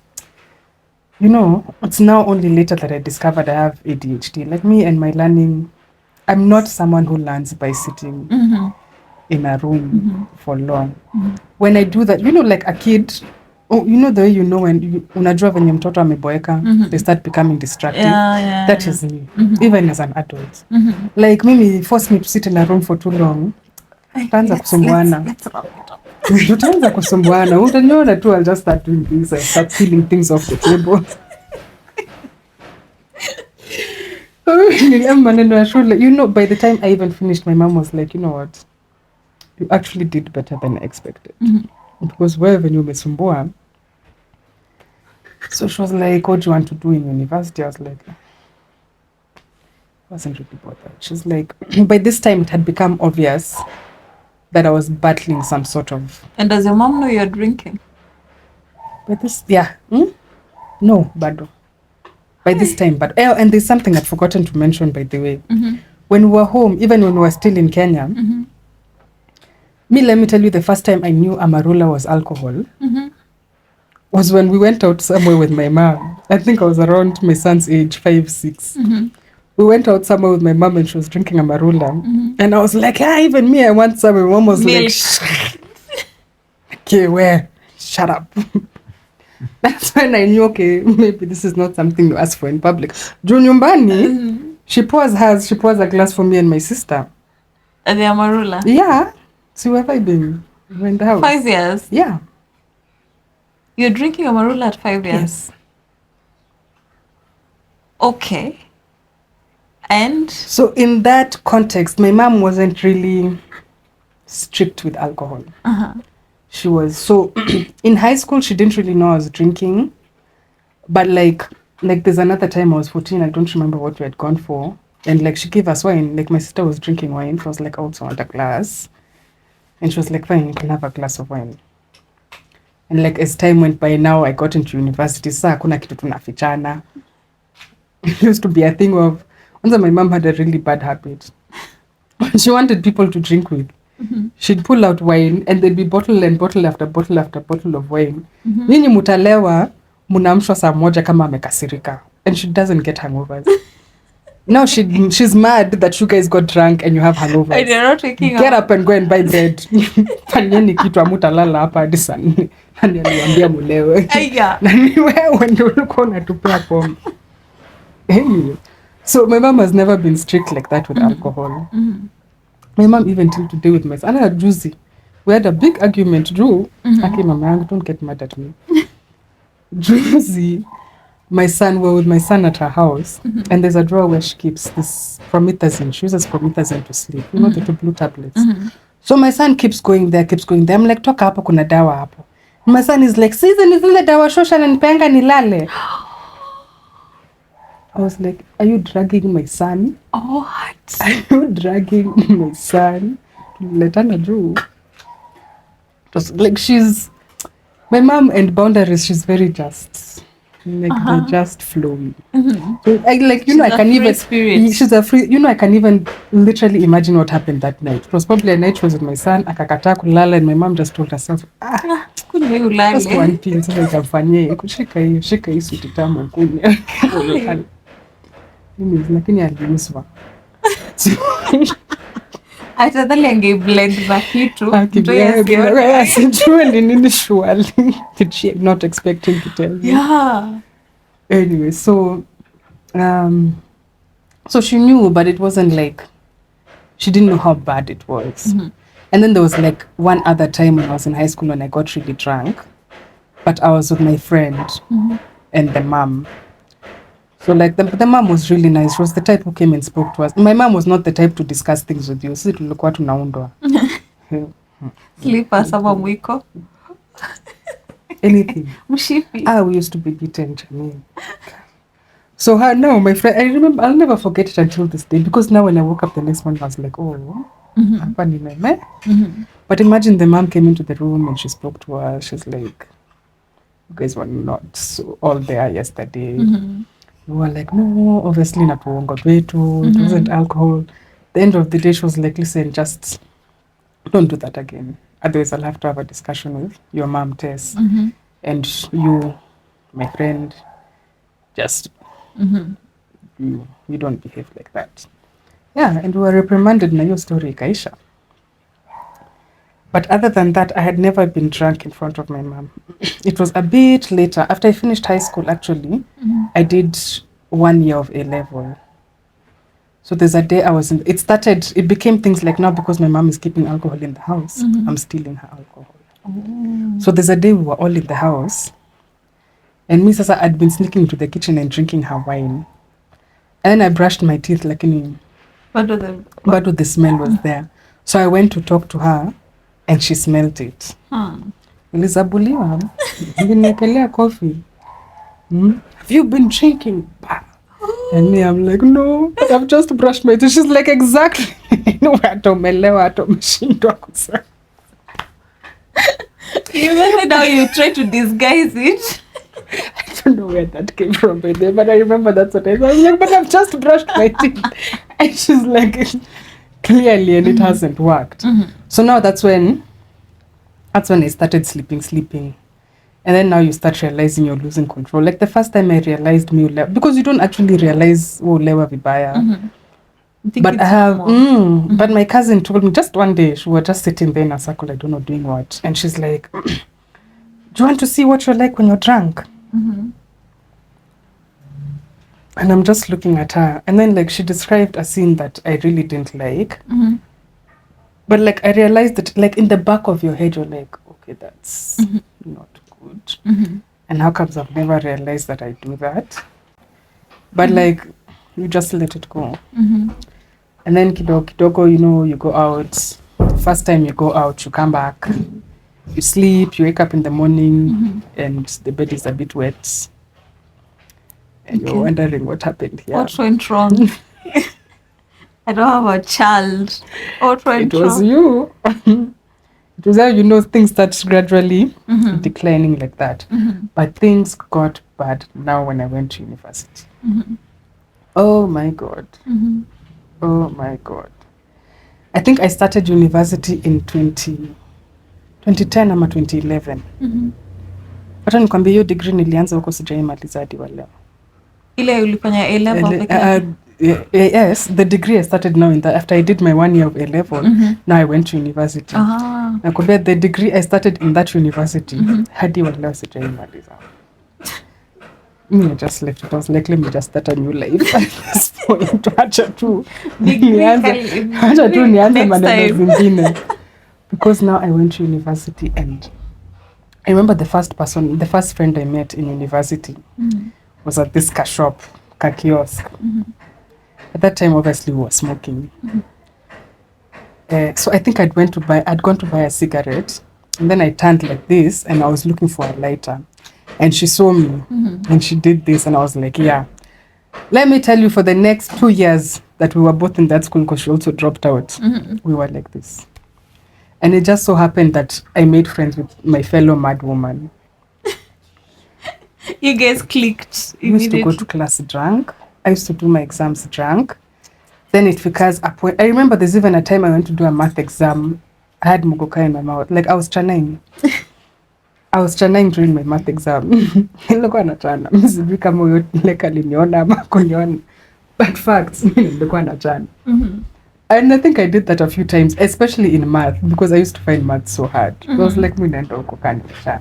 it's now only later that I discovered I have ADHD. Like me and my learning, I'm not someone who learns by sitting in a room for long. When I do that, like a kid, the way when unajua venye mtoto ameboeka, they start becoming distracted. That is me, even as an adult. Like Mimi forced me to sit in a room for too long. Utaanza kusumbuana. Utaanza kusumbuana. Utaniona tu, I'll just start doing things. I start peeling things off the table. By the time I even finished, my mom was like, you know what? You actually did better than I expected. Because wherever you umesumbua. So she was like, what do you want to do in university? I was like, I wasn't really bothered. She's like, by this time it had become obvious that I was battling some sort of... And does your mom know you're drinking? By this, yeah. No, bado. By this time, but and there's something I'd forgotten to mention, by the way. When we were home, even when we were still in Kenya, let me tell you, the first time I knew Amarula was alcohol was when we went out somewhere with my mom. I think I was around my son's age, 5, 6. We went out somewhere with my mom and she was drinking Amarula. And I was like, even me, I want some. My mom was like, okay, where? Shut up. That's when I knew, okay, maybe this is not something you ask for in public. Juu nyumbani, she pours a glass for me and my sister. And the Amarula? Yeah. So where have I been? We're in the house. 5 years? Yeah. You're drinking Amarula at 5 years? Yes. Okay. And? So in that context, my mom wasn't really strict with alcohol. She was, so in high school, she didn't really know I was drinking. But like there's another time I was 14, I don't remember what we had gone for. And like she gave us wine. Like my sister was drinking wine. She was like, I also want a glass. And she was like, fine, you can have a glass of wine. And like as time went by, now I got into university. Saa kuna kitu tunafichana. It used to be a thing of, once my mom had a really bad habit. She wanted people to drink with. She'd pull out wine and there'd be bottle and bottle after bottle after bottle of wine. Nyinyi mutalewa, munaamshwa saa moja kama amekasirika. And she doesn't get hangovers. Now she's mad that you guys got drunk and you have hangovers. And you're not waking Get up and go and buy bread. Fanyeni kitu amutalala hapa hadi saa 4. Nani aliwaambia mulewe? Na ni wewe ndio ulikuwa unatupea pombe. Anyway, so my mom has never been strict like that with alcohol. My mom even till today with my son. Juzi, we had a big argument. Drew, okay, mama, don't get mad at me. Juzi, we were with my son at her house, and there's a drawer where she keeps this promethazine. She uses promethazine to sleep. You know, the 2 blue tablets. So my son keeps going there. I'm like, toka hapo kuna dawa hapo. My son is like, season is ile dawa shosha na nipenga nilale. I was like, are you dragging my son? Oh, what? Are you dragging my son? Letana do. It was like my mom and boundaries, she's very just. Like they're just flowing. So I like, She's I a can free even spirit. she's a free, I can even literally imagine what happened that night. It was probably a night she was with my son, akakataa kulala, and my mom just told herself, Kunywe just ulale. one pill, sasa itamfanyia shika hii sweet tamu kunywa. Lakini aliuzwa. Afadhali angeblend na kitu mtu asione. Sijui ni nini surely. Did she not expecting to tell me? Yeah. Anyway, so she knew, but it wasn't like she didn't know how bad it was. And then there was like one other time when I was in high school when I got really drunk, but I was with my friend and the mom. So like the mom was really nice. She was the type who came and spoke to us. My mom was not the type to discuss things with you. Sisi tulikuwa tunaundwa. Slippers ama mwiko. Anything. Mshipi. We used to be beaten, Janine. So no, my friend, I remember, I'll never forget it until this day, because now when I woke up the next morning, I was like, oh, hapa nimeme. But imagine the mom came into the room and she spoke to us. She's like, you guys were not all there yesterday. We were like, no, obviously not uongo wetu. It wasn't alcohol. At the end of the day, she was like, listen, just don't do that again. Otherwise, I'll have to have a discussion with your mom, Tess. And you, my friend, just, you don't behave like that. Yeah, and we were reprimanded na hiyo story ikaisha. But other than that, I had never been drunk in front of my mom. It was a bit later. After I finished high school, actually, I did 1 year of A-level. So there's a day it became things like now because my mom is keeping alcohol in the house, I'm stealing her alcohol. So there's a day we were all in the house, and me sasa I'd been sneaking into the kitchen and drinking her wine. And then I brushed my teeth like but the smell was there. So I went to talk to her, and she smelled it. Ilizabuliwa. Nimekelea coffee. Have you been drinking? And me, I'm like, no, but I've just brushed my teeth. She's like, exactly. No, atomelewa, atomeshindwa kusema. You remember how you try to disguise it? I don't know where that came from, but I remember that's what I was like, but I've just brushed my teeth. And she's like, clearly, and it hasn't worked. So now that's when I started sleeping. And then now you start realizing you're losing control. Like the first time I realized because you don't actually realize lewa vibaya. But I have, but my cousin told me just one day, we were just sitting there in a circle, I don't know, doing what. And she's like, do you want to see what you're like when you're drunk? And I'm just looking at her. And then like she described a scene that I really didn't like. But like I realized that like in the back of your head, you're like, okay, that's not good. And how comes I've never realized that I do that? But like, you just let it go. And then kidogo, you go out. First time you go out, you come back. You sleep, you wake up in the morning, and the bed is a bit wet. And you're wondering what happened here. What went wrong? I don't have a child. What went wrong? It was you. It was how things start gradually declining like that. But things got bad now when I went to university. Oh my God. Oh my God. I think I started university in 2010 ama 2011. Hata nikwambia hiyo degree nilianza huko sijaimaliza hadi wa leo. Ile ulifanya A-level? Yes, the degree I started now after I did my 1 year of A-level, now I went to university. Nakwambia the degree I started in that university, hadi wa leo sijaimaliza. I just left it. I was like, let me just start a new life at this point. Acha tu nianze maneno zingine. Because now I went to university, and I remember the first friend I met in university was at this shop, kiosk. At that time, obviously, we were smoking. So I think I'd gone to buy a cigarette, and then I turned like this, and I was looking for a lighter. And she saw me, and she did this, and I was like, yeah. Let me tell you, for the next 2 years that we were both in that school, because she also dropped out, we were like this. And it just so happened that I made friends with my fellow mad woman. You guys clicked I used to go immediately. to class drunk. I used to do my exams drunk. Then it becomes a point. I remember there's even a time I went to do a math exam. I had mugoka in my mouth. Like I was channing. I was channing during my math exam. Nilikuwa nachana. Mimi sijui kama huyo like aliniona ama kuniona. But facts, mimi nilikuwa nachana. And I think I did that a few times, especially in math, because I used to find math so hard. I was like, mimi naenda huko kanisha.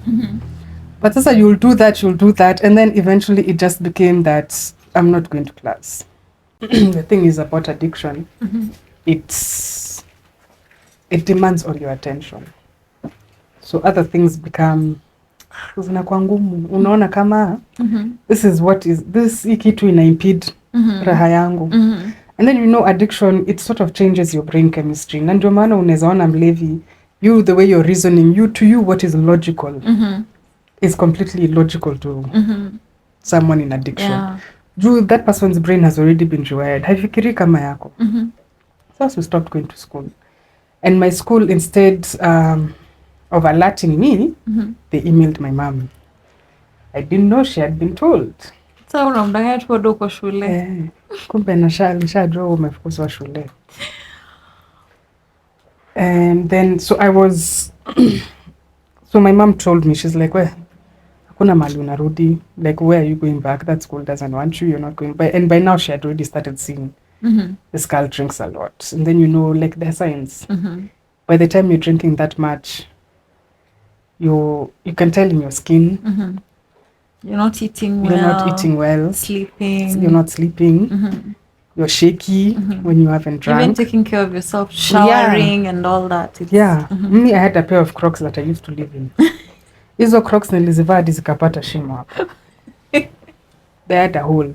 But sasa you'll do that, and then eventually it just became that I'm not going to class. The thing is about addiction, it demands all your attention. So other things become zinakuwa ngumu. Unaona kama this hii kitu ina impede raha yangu. And then addiction, it sort of changes your brain chemistry. Na ndio maana unaweza ona mlevi, the way you're reasoning, to you what is logical is completely illogical to someone in addiction. Yeah. That person's brain has already been rewired. Haifikiri kama yako. So we stopped going to school. And my school, instead of alerting me, they emailed my mom. I didn't know she had been told. So unamdanganya tu bado uko shule. Kumbe nishajua umefukuzwa shule. And then so I was so my mom told me, she's like, well, hakuna mali unarudi, like where are you going back? That school doesn't want you, you're not going. And by now she had already started seeing this girl drinks a lot. And then like the signs. By the time you're drinking that much, you can tell in your skin. You're not eating well. You're not eating well. Sleeping. You're not sleeping. You're shaky when you haven't drunk. Even taking care of yourself, showering and all that. Me, I had a pair of Crocs that I used to live in. Hizo Crocs nilizivaa hadi zikapata shimo hapo. They had a hole.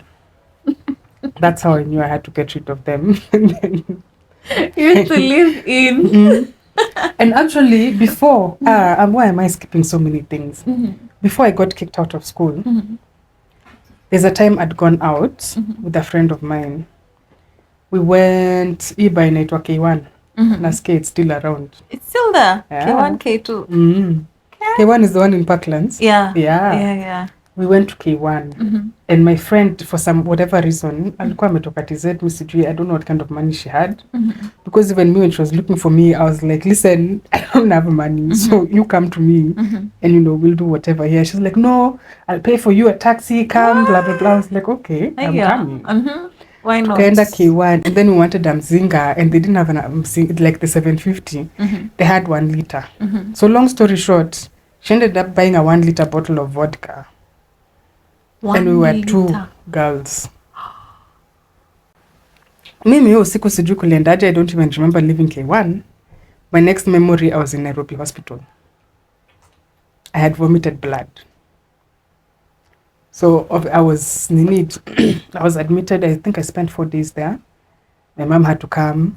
That's how I knew I had to get rid of them. You used to live in. And actually, before, why am I skipping so many things? Before I got kicked out of school, there's a time I'd gone out with a friend of mine. We went, Iba inaitwa K1. Naske, it's still around. It's still there? Yeah. K1, K2? K1 is the one in Parklands. Yeah. We went to K1. And my friend, for some whatever reason, alikuwa ametoka TZ, I don't know what kind of money she had. Because even me, when she was looking for me, I was like, listen, I don't have money. So you come to me and, we'll do whatever here. She's like, no, I'll pay for you a taxi, come, blah, blah, blah. I was like, okay, I'm coming. Why not? Tukaenda K1, and then we wanted Mzinga, and they didn't have like the 750. They had 1 liter. So long story short, she ended up buying a 1 liter bottle of vodka. And we were 2 girls. Mimi hiyo siku sijui kuliendaje. I don't even remember leaving K1. My next memory, I was in Nairobi hospital. I had vomited blood. So I was admitted. I think I spent 4 days there. My mom had to come.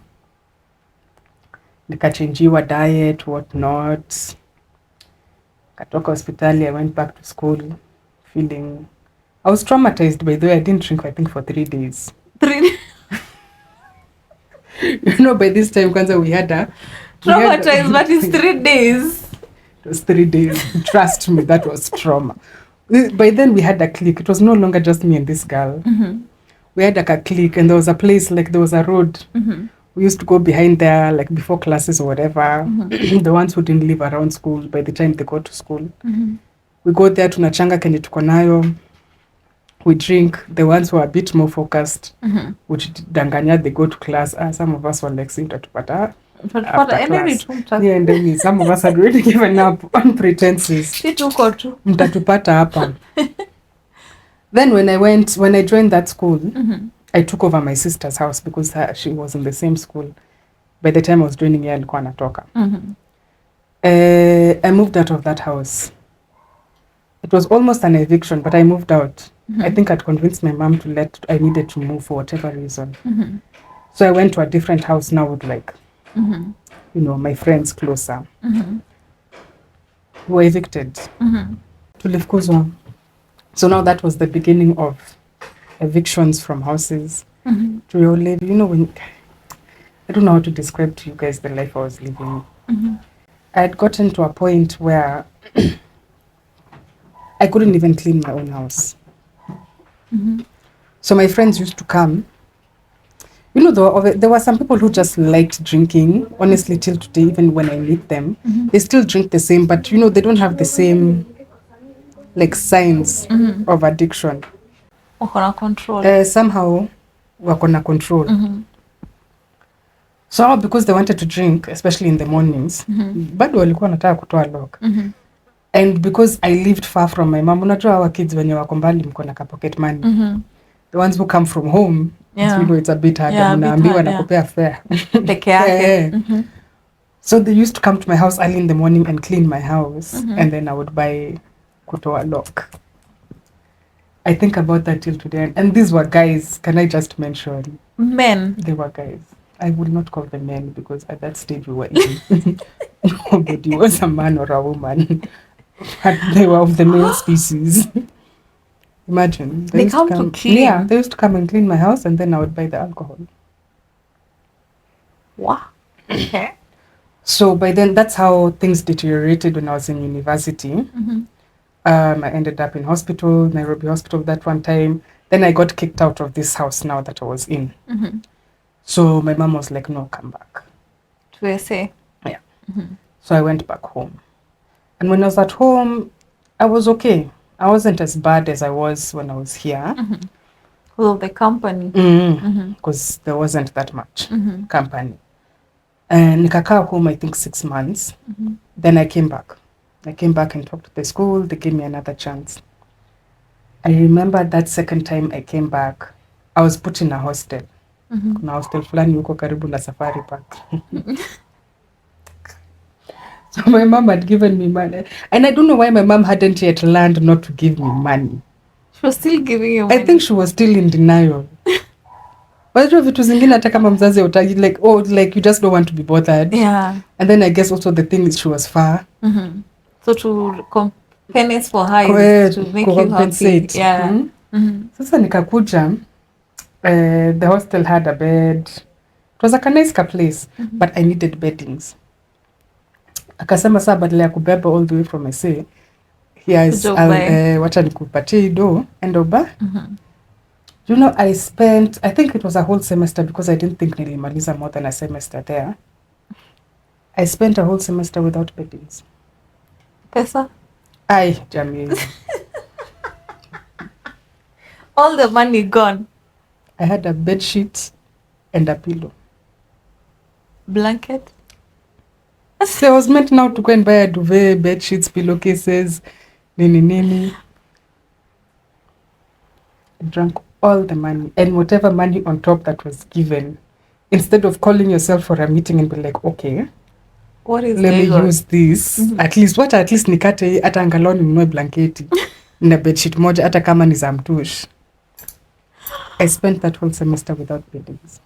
Nikachangiwa diet, whatnot. Katoka hospitali, I went back to school feeling... I was traumatized, by the way. I didn't drink, I think, for 3 days. 3 By this time, kwanza we had a... Traumatized, but it's 3 days. It was 3 days. Trust me, that was trauma. By then, we had a clique. It was no longer just me and this girl. We had like a clique, and there was a place, like there was a road. We used to go behind there, like before classes or whatever. The ones who didn't live around school, by the time they go to school. We go there, tunachanga kenye tuko nayo. We drink. The ones who are a bit more focused, which danganya, they go to class. Some of us were like, see, tatupata. Yeah, and then some of us had already given up on pretenses. Mtatupata hapa. Then when I joined that school, I took over my sister's house because she was in the same school. By the time I was joining here, alikuwa anatoka. I moved out of that house. It was almost an eviction, but I moved out. I think I'd convinced my mom I needed to move for whatever reason. So I went to a different house now with like, my friends closer. We were evicted. Tulifukuzwa. So now that was the beginning of evictions from houses. We all live, when I don't know how to describe to you guys the life I was living. I had gotten to a point where I couldn't even clean my own house. So my friends used to come. There were some people who just liked drinking. Honestly, till today, even when I meet them, they still drink the same, but they don't have the same like signs of addiction. Control. Somehow, wako na control. So because they wanted to drink, especially in the mornings, bado walikuwa wanataka kutoa lock. And because I lived far from my mom, unajua our kids wenye wako mbali mko na pocket money. The ones who come from home, it's a bit harder. Mnaambiwa na kupea fare. Peke yake. So they used to come to my house early in the morning and clean my house, and then I would buy kutoa lock. I think about that till today. And these were guys, can I just mention? Men. They were guys. I would not call them men because at that stage we were in. Nobody was a man or a woman. But they were of the male species. Imagine. They come to clean? Yeah, they used to come and clean my house and then I would buy the alcohol. Wow. Okay. So by then, that's how things deteriorated when I was in university. I ended up in hospital, Nairobi Hospital that one time. Then I got kicked out of this house now that I was in. So my mom was like, no, come back. To SA? Yeah. So I went back home. And when I was at home, I was okay. I wasn't as bad as I was when I was here. Well, the company. Because there wasn't that much company. And nikakaa home, I think 6 months. Then I came back. I came back and talked to the school. They gave me another chance. I remember that second time I came back, I was put in a hostel. Kuna hostel fulani huko karibu na Safari Park. So my mom had given me money. And I don't know why my mom hadn't yet learned not to give me money. She was still giving you money. I think she was still in denial. Wajua vitu zingine hata kama mzazi utaki, like you just don't want to be bothered. Yeah. And then I guess also the thing is she was far. So to compensate for her is to make you happy. Yeah. Sasa nikakuja, the hostel had a bed. It was like a nice place, but I needed beddings. Akasema saa badala ya kubeba all the way from SA, wacha nikupatie do and oba. I spent, I think it was a whole semester because I didn't think nilimaliza more than a semester there. I spent a whole semester without beddings. Pesa? Ay, jamii. All the money gone. I had a bed sheet and a pillow. Blanket? So I was meant now to go and buy a duvet, bed sheets, pillowcases, nini. I drank all the money and whatever money on top that was given. Instead of calling yourself for a meeting and be like, okay, what is let me use this. At least nikate hata angalau ninunue blanketi na bedsheet moja hata kama ni za mtush. I spent that whole semester without beddings.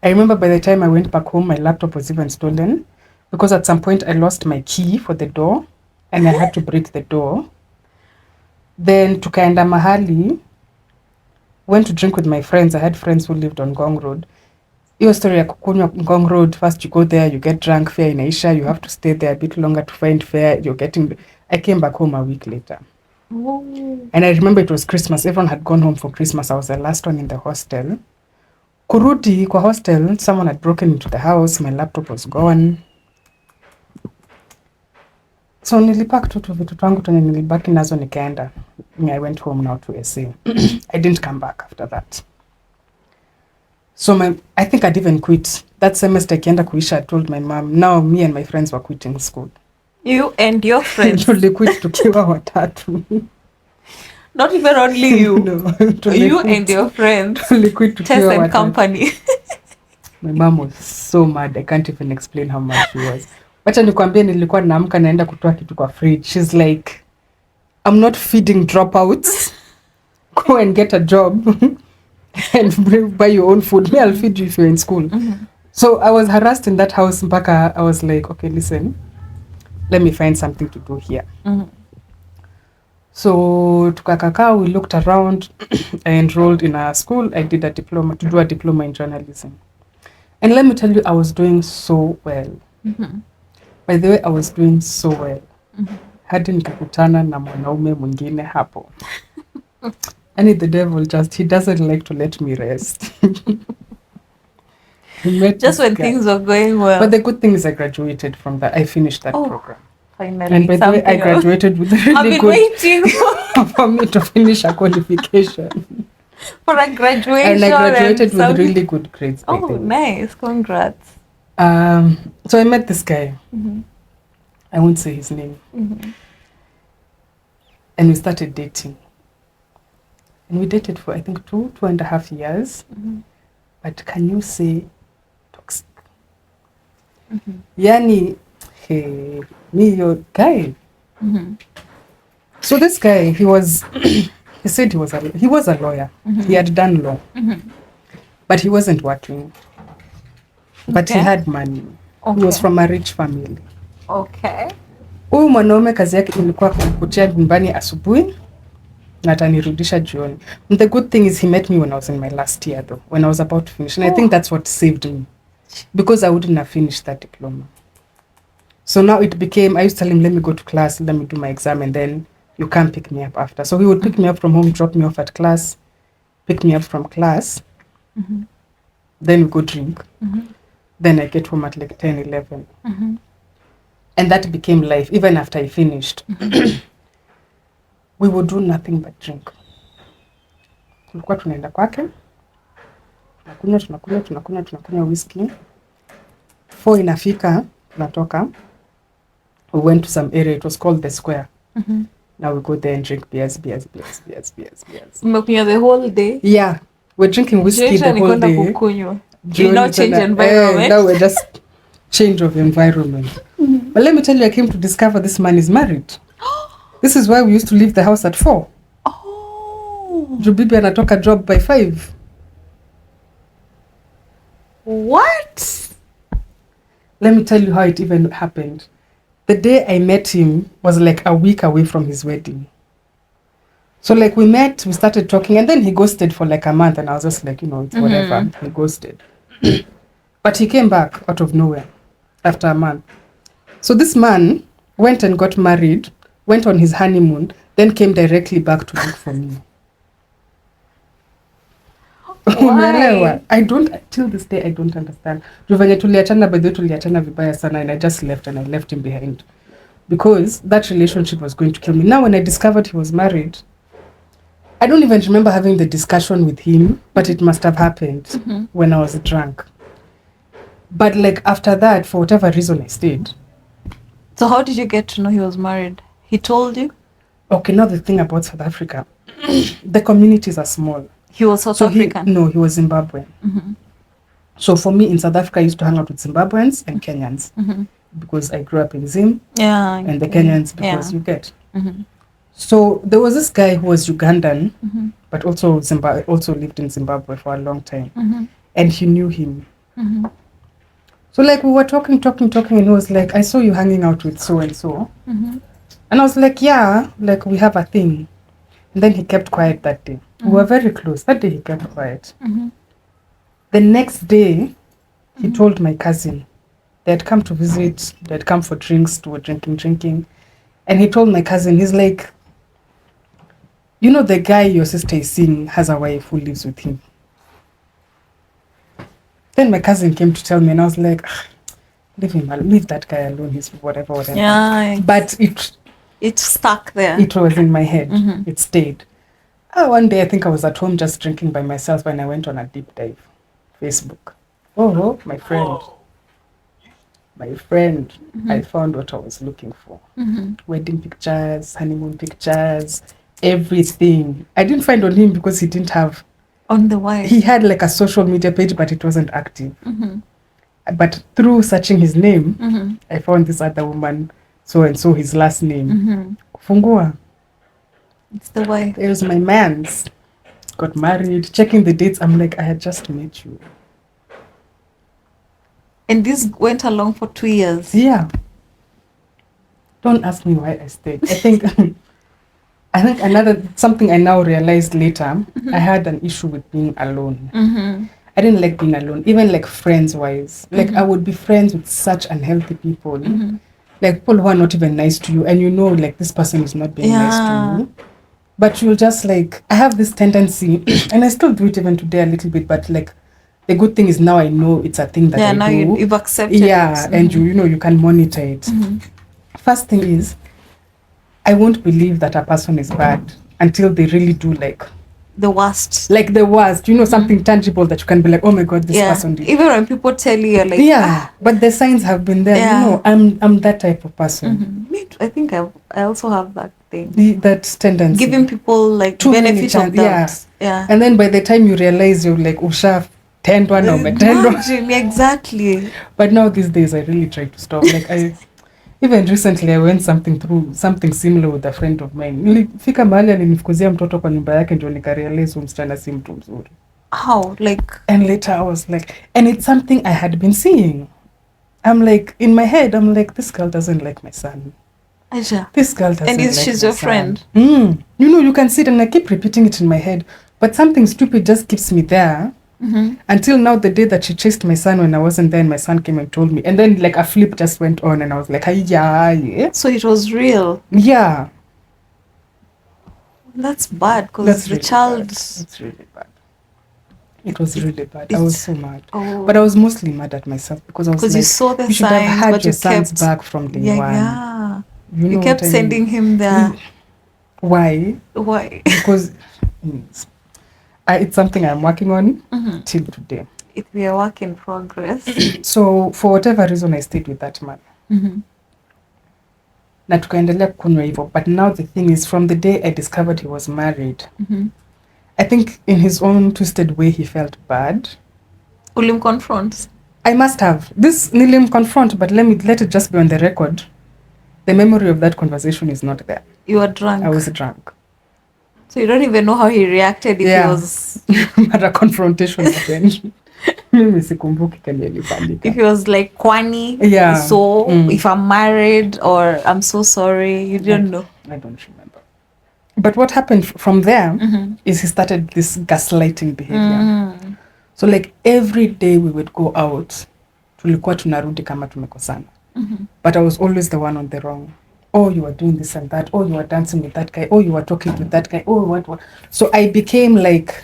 I remember by the time I went back home, my laptop was even stolen because at some point I lost my key for the door and I had to break the door. Then tukaenda mahali, went to drink with my friends. I had friends who lived on Ngong Road. Your story ya kukunywa Ngong Road, first you go there, you get drunk, fare inaisha, you have to stay there a bit longer to find fare. I came back home a week later. Ooh. And I remember it was Christmas. Everyone had gone home for Christmas. I was the last one in the hostel. Kurudi kwa hostel, someone had broken into the house. My laptop was gone. So nilipack tu vitu twangu twenye nilibaki nazo nikaenda. I went home now to SA. I didn't come back after that. So I think I'd even quit. That semester ikienda kuisha, I told my mom, now me and my friends were quitting school. You and your friends? Tuliquit tukiwa watatu. Not even only you. No, you and your friends. Tuliquit tukiwa Tess and watatu. company. My mom was so mad. I can't even explain how mad she was. Wacha nikwambie nilikuwa naamka naenda kutoa kitu kwa fridge. She's like, I'm not feeding dropouts. Go and get a job and buy your own food. Me, I'll feed you if you're in school. So I was harassed in that house mpaka I was like, okay, listen, let me find something to do here. So tukakakaa, we looked around. I enrolled in a school. I did a diploma, to do a diploma in journalism. And let me tell you, I was doing so well. By the way, I was doing so well. Hadi nikakutana na mwanaume mwingine hapo. And the devil he doesn't like to let me rest. Just when things were going well. But the good thing is I graduated from that. I finished that program. Finally. And by the way, I graduated with a really I've been good... waiting for me to finish a qualification. For a graduation. And I graduated with really good grades. Oh, nice. Congrats. So I met this guy. I won't say his name. And we started dating. And we dated for, I think, 2.5 years. But can you say toxic? Yani, hey, me, your guy. So this guy, he said he was a lawyer. He had done law. But he wasn't working. But he had money. He was from a rich family. Okay. Huyu mwanaume kazi yake ilikuwa kukutia nyumbani asubuhi na atanirudisha jioni. And the good thing is he met me when I was in my last year though, when I was about to finish. And I think that's what saved me. Because I wouldn't have finished that diploma. So now it became, I used to tell him, let me go to class, let me do my exam, and then you can pick me up after. So he would pick me up from home, drop me off at class, pick me up from class, then we go drink. Then I get home at like 10, 11. And that became life. Even after I finished, we would do nothing but drink. Tulikuwa tunaenda kwake, tunakunywa whiskey. 4 inafika, tunatoka. We went to some area, it was called The Square. Now we go there and drink beers. Mmekunywa the whole day? Yeah, we're drinking whiskey the whole day. Did not change environment? No, we're just change of environment. But let me tell you, I came to discover this man is married. This is why we used to leave the house at 4. Oh. Bibi anatoka job by 5. What? Let me tell you how it even happened. The day I met him was like a week away from his wedding. So like we met, we started talking, and then he ghosted for like a month, and I was just like, it's whatever. He ghosted. But he came back out of nowhere after a month. So this man went and got married, went on his honeymoon, then came directly back to look for me. Why? Till this day, I don't understand. Tuliachana vibaya sana, and I just left, and I left him behind. Because that relationship was going to kill me. Now when I discovered he was married, I don't even remember having the discussion with him, but it must have happened when I was drunk. But like after that, for whatever reason, I stayed. So how did you get to know he was married? He told you? Okay, now the thing about South Africa, the communities are small. He was South African? No, he was Zimbabwean. So for me in South Africa, I used to hang out with Zimbabweans and Kenyans because I grew up in Zim. Yeah. And the Kenyans because you get. So there was this guy who was Ugandan, but also lived in Zimbabwe for a long time. And he knew him. So like we were talking, and he was like, I saw you hanging out with so and so. And I was like, yeah, like we have a thing. And then he kept quiet that day. We were very close. That day he kept quiet. The next day, he told my cousin. They had come to visit, they had come for drinks, we were drinking. And he told my cousin, he's like, the guy your sister is seeing has a wife who lives with him. Then my cousin came to tell me, and I was like, leave that guy alone, he's whatever. Yeah. But it stuck there. It was in my head. It stayed. One day, I think I was at home just drinking by myself, and I went on a deep dive. Facebook. Oh, my friend. I found what I was looking for. Wedding pictures, honeymoon pictures, everything. I didn't find on him because he didn't have... On the wife? He had like a social media page, but it wasn't active. But through searching his name, I found this other woman, so and so his last name. Fungua. It's the wife. It was my man's. Got married, checking the dates. I'm like, I had just met you. And this went along for 2 years? Yeah. Don't ask me why I stayed. I think I think another something I now realized later, I had an issue with being alone. I didn't like being alone, even like friends wise. Like I would be friends with such unhealthy people. Like people who are not even nice to you, and you know like this person is not being nice to you. But you'll just like, I have this tendency, and I still do it even today a little bit, but like the good thing is now I know it's a thing that I now do. you've accepted it. And you know you can monitor it. First thing is, I won't believe that a person is bad until they really do like the worst. Like the worst, you know, something tangible that you can be like, oh my God, this person did. Even when people tell you, you're like, but the signs have been there. You know, I'm that type of person. Me too. I think I also have that thing. That tendency. Giving people like too benefit of doubt. And then by the time you realize you're like, usha, tendwa no metendwa. Exactly. But now these days I really try to stop. Like even recently I went through something similar with a friend of mine. Nilifika mahali alinifukuzia mtoto kwa nyumba yake ndio nikarealize huyu msichana si mtu mzuri. How? Like, and later I was like, and it's something I had been seeing. I'm like, in my head, I'm like, this girl doesn't like my son. Aja. This girl doesn't and like she's my your son. friend. You know, you can see it and I keep repeating it in my head. But something stupid just keeps me there. Until now, the day that she chased my son when I wasn't there, and my son came and told me. And then like a flip just went on and I was like, yeah. So it was real. Yeah. That's bad because the really child... Bad. It's really bad. It was really bad. I was so mad. Oh. But I was mostly mad at myself because I was like, you saw the you should signs, have had but your you sons kept... back from day one. Yeah. You kept sending him there. Why? Because it's something I'm working on till today. It will be a work in progress. So for whatever reason, I stayed with that man. Na tukaendelea kunywa hivyo. But now the thing is, from the day I discovered he was married, I think in his own twisted way, he felt bad. Ulim confront? I must have. This nilim confront, but let it just be on the record. The memory of that conversation is not there. You were drunk? I was drunk. So you don't even know how he reacted if he was... But a confrontation happened. Mimi sikumbuki kama ilifanyika. If he was like, kwani, so if I'm married or I'm so sorry, you don't know. I don't remember. But what happened from there is he started this gaslighting behavior. So like every day we would go out, tulikuwa tunarudi kama tumekosana. But I was always the one on the wrong. Oh, you were doing this and that. Oh, you were dancing with that guy. Oh, you were talking with that guy. Oh, what? So I became like...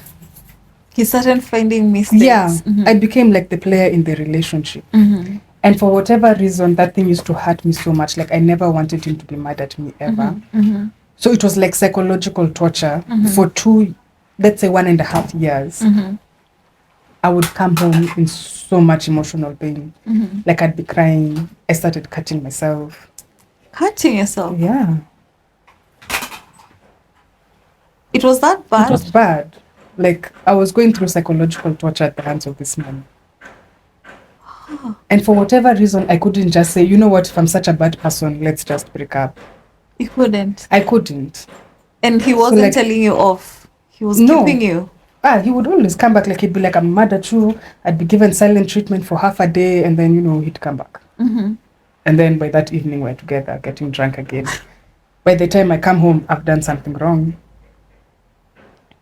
He started finding mistakes. Yeah, I became like the player in the relationship. And for whatever reason, that thing used to hurt me so much. Like I never wanted him to be mad at me ever. So it was like psychological torture for 1.5 years. I would come home in so much emotional pain. Like I'd be crying. I started cutting myself. Cutting yourself? Yeah. It was that bad? It was bad. Like I was going through psychological torture at the hands of this man. And for whatever reason, I couldn't just say, you know what, if I'm such a bad person, let's just break up. You couldn't? I couldn't. And he wasn't telling you off? He was keeping you? He would always come back. Like he'd be like, I'm mad at you. I'd be given silent treatment for half a day. And then, you know, he'd come back. And then by that evening, we're together, getting drunk again. By the time I come home, I've done something wrong.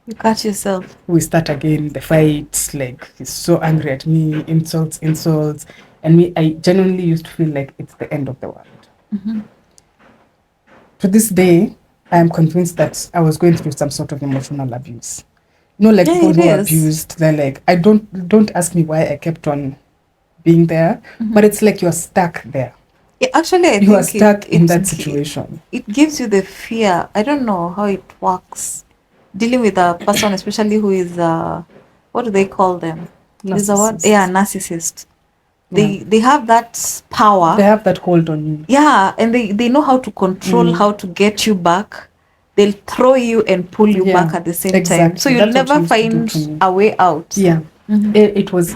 You cut yourself. We start again, the fight. Like, he's so angry at me, insults. And I genuinely used to feel like it's the end of the world. To this day, I am convinced that I was going through some sort of emotional abuse. You know, like people who are abused, they're like, don't ask me why I kept on being there, but it's like you're stuck there. Yeah, actually, I think you are stuck in that situation. It gives you the fear. I don't know how it works. Dealing with a person, especially who is, what do they call them? Narcissist. Narcissist. They have that power. They have that hold on you. Yeah, and they know how to control, how to get you back. They'll throw you and pull you back at the same time. So you'll never find a way out. Yeah. It was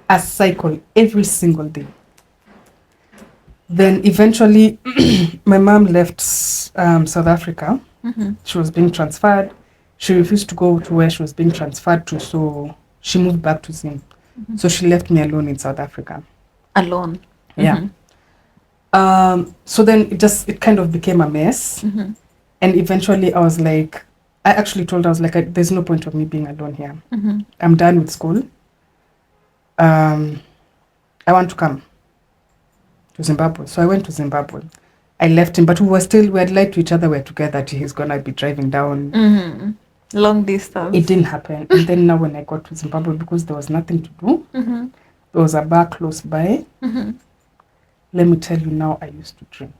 a cycle every single day. Then eventually, my mom left South Africa. She was being transferred. She refused to go to where she was being transferred to, so she moved back to Zim. So she left me alone in South Africa. Alone? Yeah. So then it kind of became a mess. And eventually I was like, I actually told her, I was like, there's no point of me being alone here. Mm-hmm. I'm done with school. I want to come to Zimbabwe. So I went to Zimbabwe. I left him, but we had lied to each other, we're together, he's going to be driving down. Mm-hmm. Long distance. It didn't happen. And then now when I got to Zimbabwe, because there was nothing to do, Mm-hmm. there was a bar close by. Mm-hmm. Let me tell you now, I used to drink.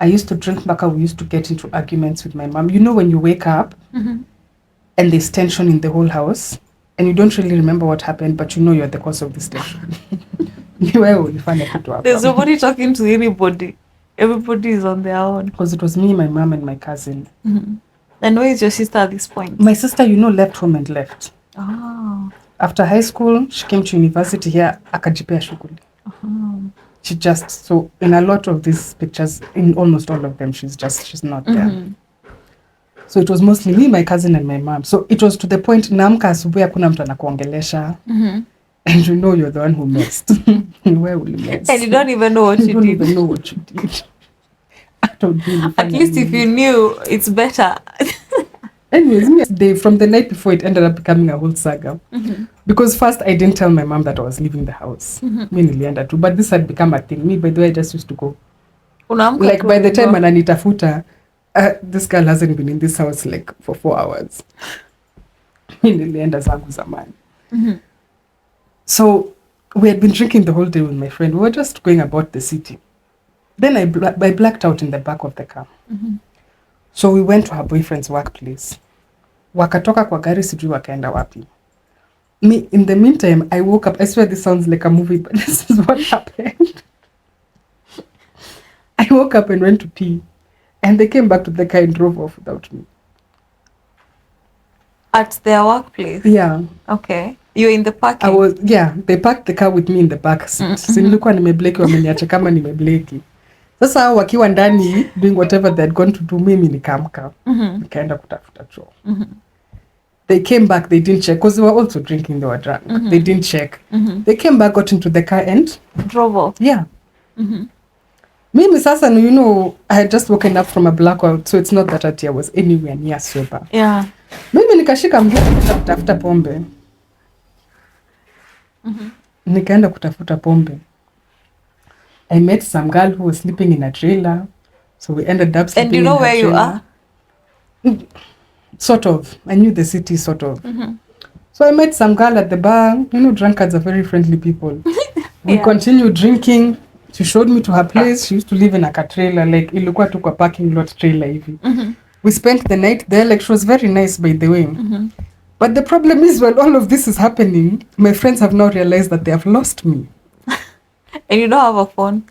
I used to drink, Maka. We used to get into arguments with my mom. You know when you wake up Mm-hmm. and there's tension in the whole house, and you don't really remember what happened, but you know you're the cause of this tension. There's nobody talking to anybody. Everybody is on their own. Because it was me, my mom, and my cousin. Mm-hmm. And where is your sister at this point? My sister, left home and left. Oh. After high school, she came to university here, akajipea shughuli. She just, so in a lot of these pictures, in almost all of them, she's not there. Mm-hmm. So it was mostly me, my cousin, and my mom. So it was to the point, naamka asubuhi hakuna mtu anakuongelesha. And you know you're the one who messed. Where will you mess? And you don't even know what you did. You don't even know what you did. At least if you knew, it's better. Anyways, from the night before, it ended up becoming a whole saga. Mm-hmm. Because first, I didn't tell my mom that I was leaving the house. Mm-hmm. But this had become a thing. Me, by the way, I just used to go. Like, by the time ananitafuta, this girl hasn't been in this house, like, for 4 hours. Nilienda zangu zamani. Mm-hmm. So, we had been drinking the whole day with my friend. We were just going about the city. Then I blacked out in the back of the car. Mm-hmm. So we went to her boyfriend's workplace. Wakatoka kwa gari sijui wakaenda wapi. Me, in the meantime, I woke up. I swear this sounds like a movie, but this is what happened. I woke up and went to pee. And they came back to the car and drove off without me. At their workplace? Yeah. Okay. You were in the parking? They parked the car with me in the back seat. Mm-hmm. Nilikuwa nimebleki, wameniacha kama nimebleki. Sasa wakiwa ndani doing whatever they had gone to do, mimi nikaamka. Nikaenda kutafuta choo. They came back, they didn't check, because they were also drinking, they were drunk. They didn't check. They came back, got into the car and drove off. Yeah. Mimi sasa, I had just woken up from a blackout, so it's not that ati I was anywhere near sober. Yeah. Mimi nikashika mguu kutafuta pombe. Nikaenda kutafuta pombe. I met some girl who was sleeping in a trailer. So we ended up sleeping in her trailer. And you know where you are? Sort of. I knew the city, sort of. So I met some girl at the bar. Drunkards are very friendly people. We continued drinking. She showed me to her place. She used to live in a trailer. Like, ilikuwa tu kwa parking lot trailer hivi. We spent the night there. Like, she was very nice, by the way. But the problem is, while all of this is happening, my friends have now realized that they have lost me. And you don't have a phone?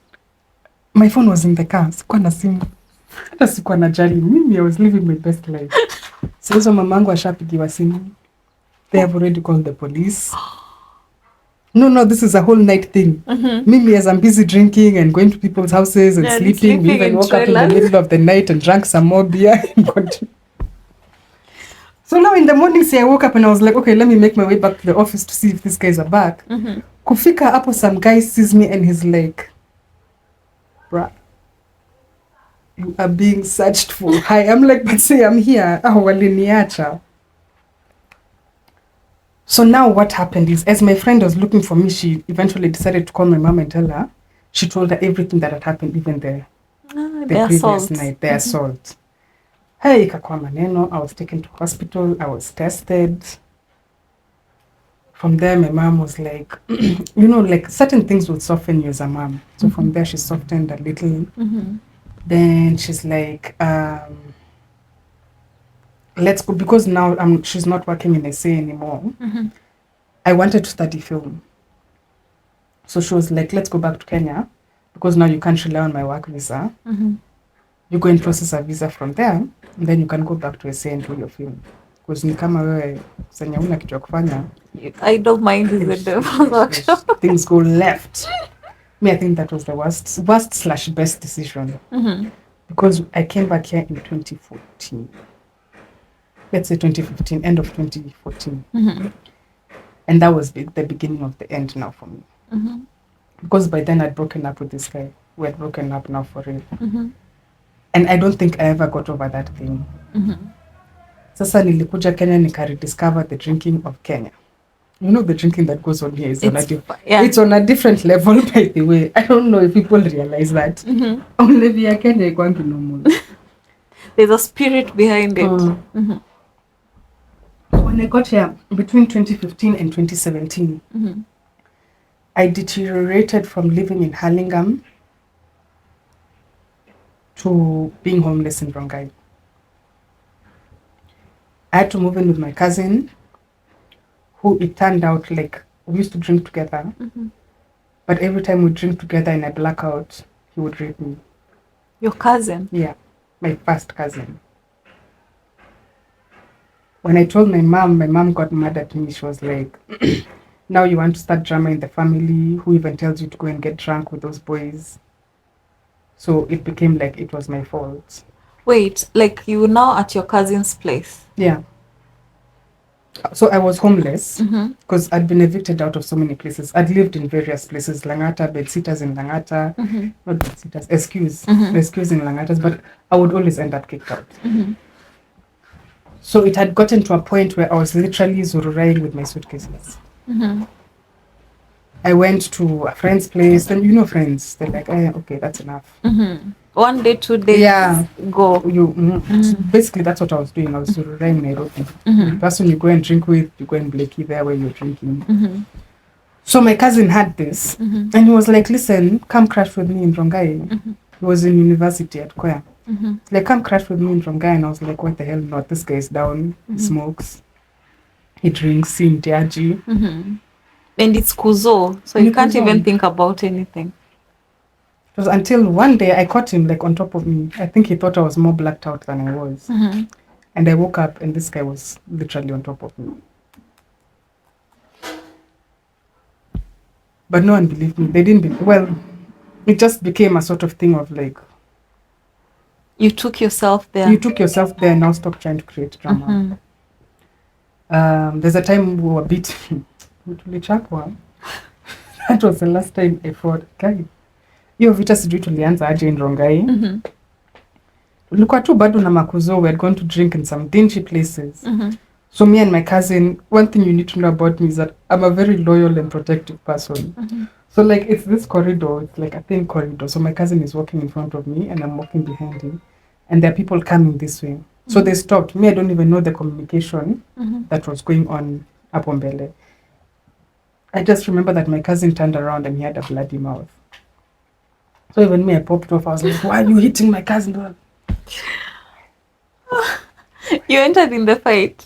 My phone was in the car. Sikuwa na simu. Hata sikuwa na jali. Mimi, I was living my best life. So mamangu ashapigiwa simu. They have already called the police. No, this is a whole night thing. Mimi, as I'm busy drinking and going to people's houses and sleeping, we even woke up in the middle of the night and drank some more beer and continued. So now in the morning, I woke up and I was like, okay, let me make my way back to the office to see if these guys are back. Kufika hapo, some guy sees me and he's like, bruh, you are being searched for. Hi, I'm like, but say I'm here. Waliniacha. So now what happened is, as my friend was looking for me, she eventually decided to call my mom and tell her. She told her everything that had happened, even the previous assault. Night, the assault. Hey, ikakuwa maneno. I was taken to hospital. I was tested. From there, my mom was like, like certain things would soften you as a mom. So from there, she softened a little. Then she's like, let's go, because now she's not working in SA anymore. I wanted to study film. So she was like, let's go back to Kenya, because now you can't rely on my work visa. You go and process a visa from there, and then you can go back to SA and do your film. Because ni kama wewe senya una kitu ya kufanya. I don't mind the devil's things go left. Me, I think that was the worst/best decision. Because I came back here in 2014. Let's say 2015, end of 2014. And that was the beginning of the end now for me. Because by then I'd broken up with this guy. We had broken up now for real. And I don't think I ever got over that thing. Sasa nilikuja Kenya nika-rediscover the drinking of Kenya. You know, the drinking that goes on here is it's on a different level, by the way. I don't know if people realize that. Only via Kenya ikwangi normal. There's a spirit behind it. When I got here between 2015 and 2017, I deteriorated from living in Hurlingham to being homeless in Rongai. I had to move in with my cousin, who it turned out like we used to drink together. But every time we drink together in a blackout, he would rape me. Your cousin? Yeah, my first cousin. When I told my mom got mad at me. She was like, now you want to start drama in the family? Who even tells you to go and get drunk with those boys? So it became like it was my fault. Wait, like you were now at your cousin's place? Yeah. So I was homeless because I'd been evicted out of so many places. I'd lived in various places, Langata, bedsitters in Langata, not bedsitters, excuse in Langatas, but I would always end up kicked out. So it had gotten to a point where I was literally zururaying with my suitcases. I went to a friend's place, and you know friends, they're like, okay, that's enough. 1 day, 2 days, go. Basically, that's what I was doing. I was zururaying in Nairobi. The person you go and drink with, you go and Blakey there where you're drinking. So my cousin had this, and he was like, listen, come crash with me in Rongai. He was in university at Koya. Like, come crash with me in Rongai. And I was like, what the hell not? This guy is down. He smokes. He drinks in Tiaji. And it's Kuzo, so you can't even think about anything. It was until one day I caught him like on top of me. I think he thought I was more blacked out than I was. And I woke up and this guy was literally on top of me. But no one believed me. They didn't believe. Well, it just became a sort of thing of like, you took yourself there. You took yourself there, now stop trying to create drama. There's a time we were beaten. That was the last time I fought. Guy, hiyo vita sijui tulianza aje in Rongai. Ulikuwa tu bado na makuzo. We had gone to drink in some dingy places. So me and my cousin, one thing you need to know about me is that I'm a very loyal and protective person. So like it's this corridor, it's like a thin corridor. So my cousin is walking in front of me and I'm walking behind him. And there are people coming this way. So they stopped. Me, I don't even know the communication that was going on up on Bele. I just remember that my cousin turned around and he had a bloody mouth. So even me, I popped off. I was like, why are you hitting my cousin? You entered in the fight.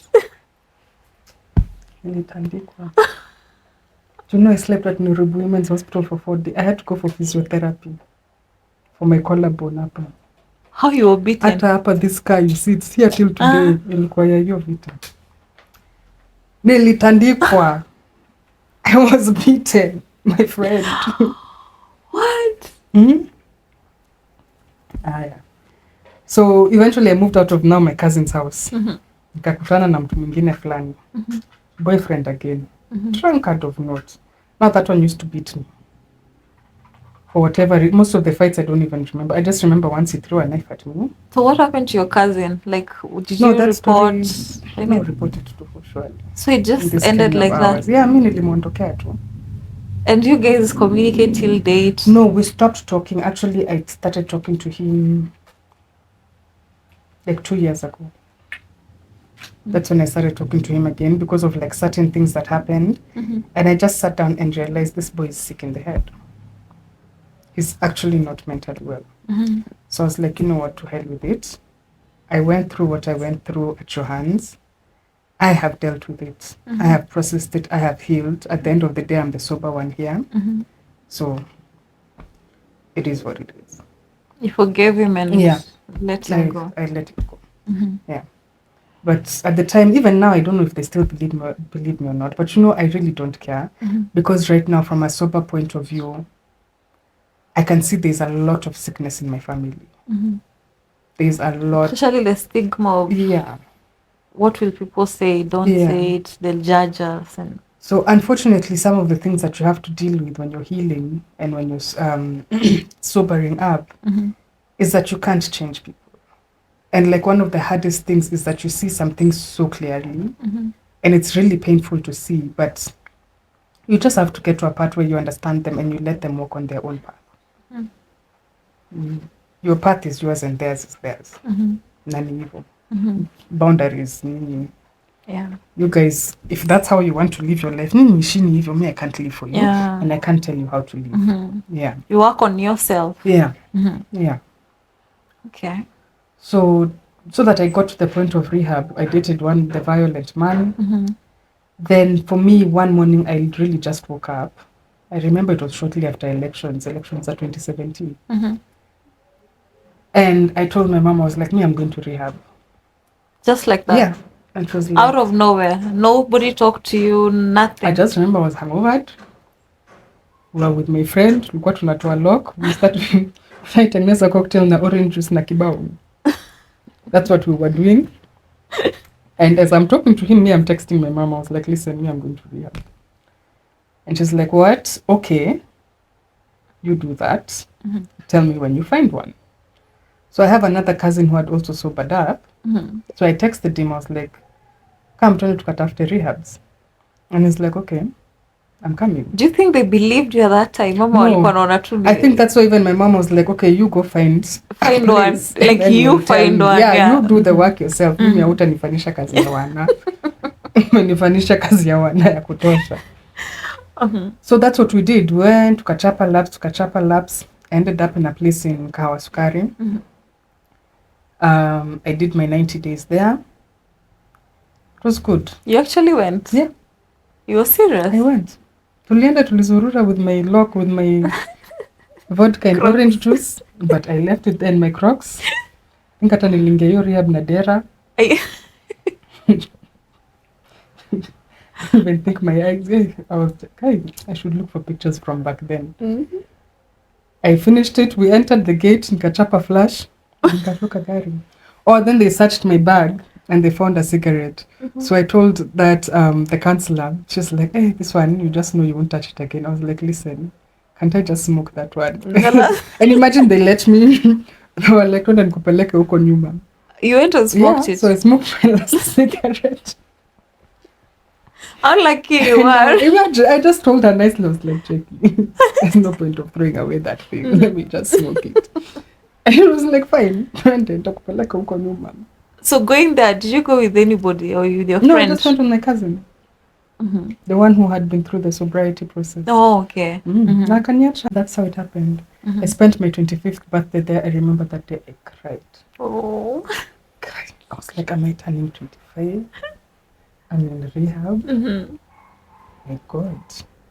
Do you know I slept at Nairobi Women's Hospital for 4 days? I had to go for physiotherapy for my collarbone up. How you were beaten? Hata hapa this car, you see, it's here till today. Ilikuwa ya hiyo vita. Nilitandikwa. I was beaten, my friend. What? Yeah. So eventually I moved out of now my cousin's house. Nikakutana na mtu mwingine fulani. Boyfriend again. Drunkard of note. Now that one used to beat me. For whatever, most of the fights I don't even remember. I just remember once he threw a knife at me. So what happened to your cousin? Like, did you report? No, reported to for sure. So it just ended like that? Yeah, mi nilimwondokea tu. And you guys communicate till date? No, we stopped talking. Actually, I started talking to him like 2 years ago. That's when I started talking to him again because of like certain things that happened. And I just sat down and realized this boy is sick in the head. He's actually not mentally well. So I was like, you know what, to hell with it. I went through what I went through at your hands. I have dealt with it. I have processed it. I have healed. At the end of the day, I'm the sober one here. So it is what it is. You forgave him and let him go. I let it go. Yeah. But at the time, even now, I don't know if they still believe me or not. But you know, I really don't care. Because right now, from a sober point of view, I can see there's a lot of sickness in my family. There's a lot. Especially the stigma of what will people say, don't say it, they'll judge us. And so unfortunately, some of the things that you have to deal with when you're healing and when you're sobering up is that you can't change people. And like one of the hardest things is that you see some things so clearly, and it's really painful to see, but you just have to get to a part where you understand them and you let them walk on their own path. Your path is yours and theirs is theirs. Nani evil. Boundaries. Yeah. You guys, if that's how you want to live your life, me, I can't live for you. Yeah. And I can't tell you how to live. Yeah. You work on yourself. Yeah. Yeah. Okay. So that I got to the point of rehab, I dated the violent man. Then for me, one morning, I really just woke up. I remember it was shortly after elections are 2017. And I told my mom, I was like, I'm going to rehab. Just like that? Yeah. And she was like, out of nowhere. Nobody talked to you, nothing. I just remember I was hungover. We were with my friend. Tulikuwa tunatoa lock. We started tunaitengeneza cocktail na orange juice na kibao. That's what we were doing. And as I'm talking to him, I'm texting my mom. I was like, listen, I'm going to rehab. And she's like, what? Okay. You do that. Tell me when you find one. So I have another cousin who had also sobered up. So I texted him. I was like, come, tuende tukatafute rehabs. And he's like, okay, I'm coming. Do you think they believed you at that time? Mama walikuwa naona tu. I think that's why even my mom was like, okay, you go find one. Like you find one. Yeah, you do the work yourself. Mimi hautanifanyisha kazi ya wana. Umenifanyisha kazi ya wana ya kutosha. So that's what we did. We went tukachapa laps. Ended up in a place in Kawasukari. I did my 90 days there. It was good. You actually went? Yeah. You were serious? I went. Tulienda tulizurura with my lock, with my vodka and orange juice, but I left it there in my Crocs. I think hata nilingia hiyo rehab na dera. I even think my eyes, I was like, I should look for pictures from back then. I finished it, we entered the gate, nikachapa flash, nikashuka gari. Oh, then they searched my bag and they found a cigarette. So I told that the counselor, she's like, hey, this one, you just know you won't touch it again. I was like, listen, can't I just smoke that one? And imagine they let me. They were like, "Twende nikupeleke huko nyuma." You went and smoked it? So I smoked my last cigarette. How lucky you were. Imagine, I just told her nicely, I was like, Jackie, there's no point of throwing away that thing. Let me just smoke it. And it was like, fine. Twende nitakupeleka huko nyuma. So going there, did you go with anybody or with your friend? No, I just went with my cousin. The one who had been through the sobriety process. Oh, okay. That's how it happened. I spent my 25th birthday there. I remember that day I cried. Oh. I was like, am I turning 25? I'm in rehab. My God.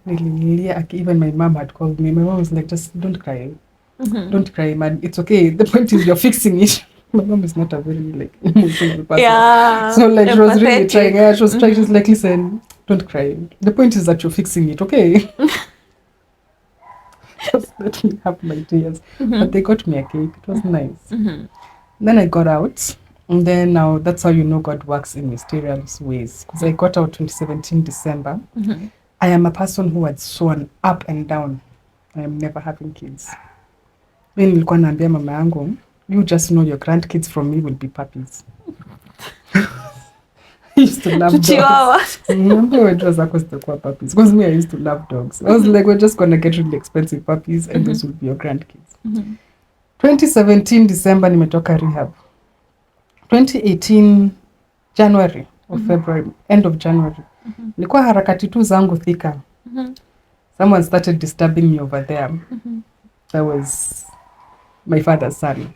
Even my mom had called me. My mom was like, just don't cry. Don't cry, man. It's okay. The point is you're fixing it. My mom is not a very emotional person. Yeah. So she was really trying. Yeah, she was trying. She was like, listen, don't cry. The point is that you're fixing it, okay? Just let me have my tears. But they got me a cake. It was nice. Then I got out. And then now that's how you know God works in mysterious ways. Because I got out 2017 December. I am a person who had sworn up and down, I am never having kids. Mimi nilikuwa naambia mama yangu, you just know your grandkids from me will be puppies. I used to love dogs. Remember when zako zitakuwa puppies? Because me, I used to love dogs. I was like, we're just going to get really expensive puppies and those will be your grandkids. 2017 December nimetoka rehab. 2018 January or February, end of January. Nilikuwa harakati tu zangu thika. Someone started disturbing me over there. That was my father's son.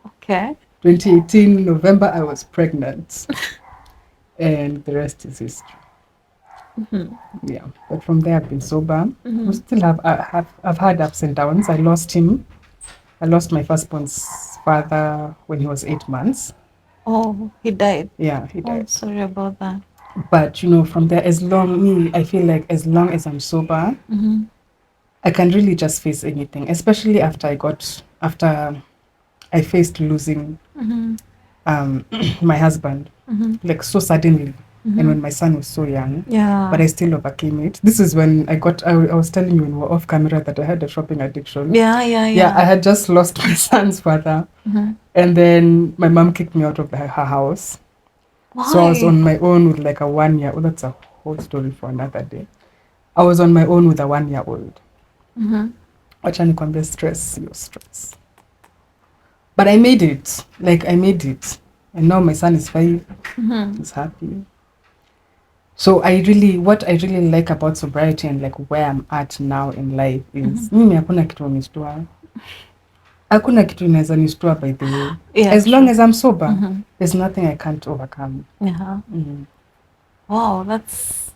Okay. 2018 November, I was pregnant. And the rest is history. Yeah, but from there I've been sober. We still I've had ups and downs. I lost him. I lost my firstborn's father when he was 8 months. Oh, he died. Yeah, he died. Oh, sorry about that. But from there, I feel like as long as I'm sober, I can really just face anything. Especially after I faced losing my husband, like so suddenly. and when my son was so young. Yeah. But I still overcame it. This is when I was telling you when we were off camera that I had a shopping addiction. Yeah. I had just lost my son's father. And then my mom kicked me out of her house. Why? So I was on my own with like a 1 year old. That's a whole story for another day. I was on my own with a 1 year old. Wacha nikwambie stress, your stress. But I made it. Like I made it. And now my son is 5. He's happy. So what I really like about sobriety and like where I'm at now in life is mimi hakuna kitu nistua. Hakuna kitu inaweza nistua by the way. Yeah, as long as I'm sober, there's nothing I can't overcome. Wow, that's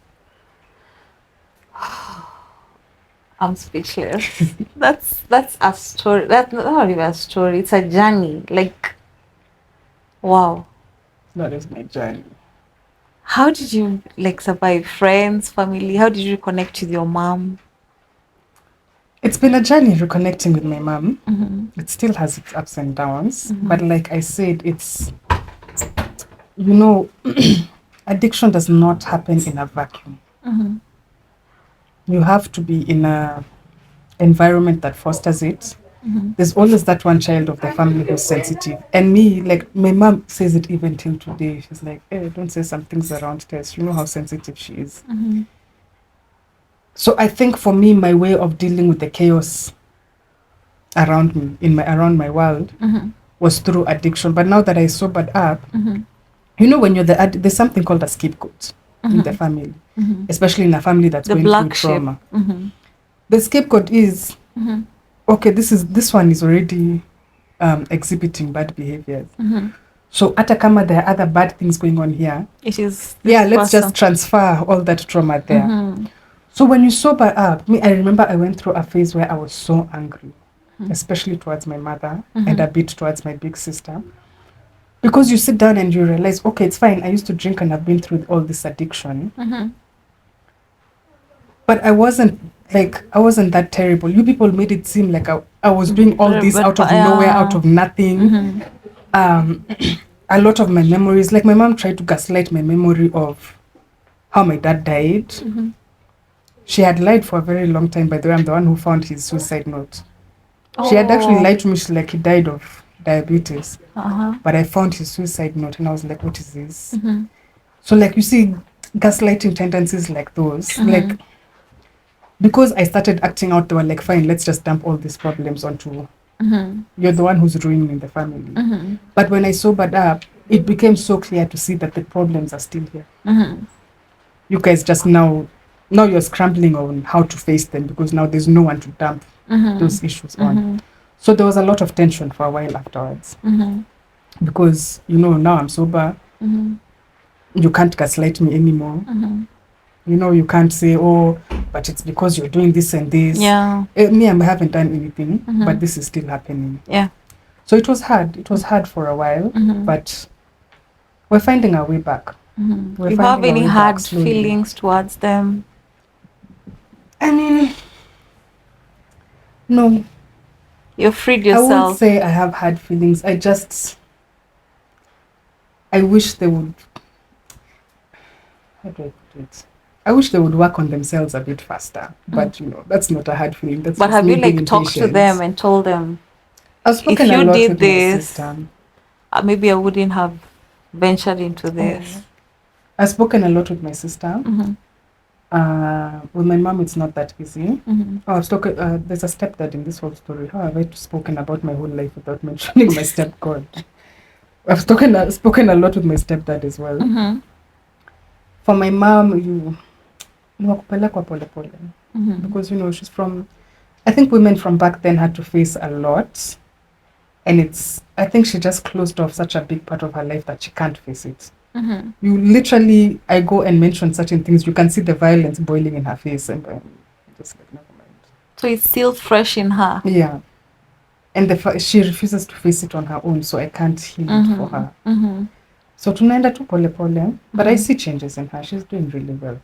I'm speechless. that's a story. That's not even a story. It's a journey. Like, wow. That is my journey. How did you like survive? Friends, family? How did you connect with your mom? It's been a journey reconnecting with my mom. It still has its ups and downs. But like I said, it's, addiction does not happen in a vacuum. You have to be in a environment that fosters it. There's always that one child of the family who's sensitive. And me, like my mom says it even till today. She's like, hey, don't say some things around Tess. You know how sensitive she is. So I think for me, my way of dealing with the chaos around me, around my world, was through addiction. But now that I sobered up, when you're there's something called a scapegoat in the family, especially in a family that's going through trauma. The scapegoat is, okay, this one is already exhibiting bad behaviors. So hata kama there are other bad things going on here, it is let's just transfer all that trauma there. So when you sober up, I remember I went through a phase where I was so angry, especially towards my mother and a bit towards my big sister. Because you sit down and you realize, okay, it's fine. I used to drink and I've been through all this addiction. But I wasn't that terrible. You people made it seem like I was doing all this out of nowhere, out of nothing. A lot of my memories, like my mom tried to gaslight my memory of how my dad died. She had lied for a very long time. By the way, I'm the one who found his suicide note. She had actually lied to me. She's like, he died of diabetes. But I found his suicide note and I was like, what is this? So like, you see, gaslighting tendencies like those, like, because I started acting out, they were like, fine, let's just dump all these problems onto you're the one who's ruining the family. But when I sobered up, it became so clear to see that the problems are still here. You guys just now you're scrambling on how to face them because now there's no one to dump those issues on. So there was a lot of tension for a while afterwards. Because, now I'm sober. You can't gaslight me anymore. You can't say, oh, but it's because you're doing this and this. Yeah. Me, I haven't done anything, but this is still happening. Yeah. So it was hard. It was hard for a while, but we're finding our way back. You have any hard feelings towards them? I mean, no. You freed yourself. I won't say I have hard feelings. I wish they would, how do I put it? I wish they would work on themselves a bit faster. But, that's not a hard feeling. That's but have you talked to them and told them, I've spoken if a you lot did with this, my sister. Maybe I wouldn't have ventured into this. I've spoken a lot with my sister. With my mom, it's not that easy. I've spoken. There's a stepdad in this whole story. How have I spoken about my whole life without mentioning my stepdad? I've spoken a lot with my stepdad as well. For my mom, wakupelekwa pole pole. Because she's from. I think women from back then had to face a lot, and I think she just closed off such a big part of her life that she can't face it. You literally, I go and mention certain things, you can see the violence boiling in her face, and I'm just like, never mind. So it's still fresh in her. Yeah, and she refuses to face it on her own, so I can't heal it for her. So tunaenda tu pole pole, but I see changes in her. She's doing really well.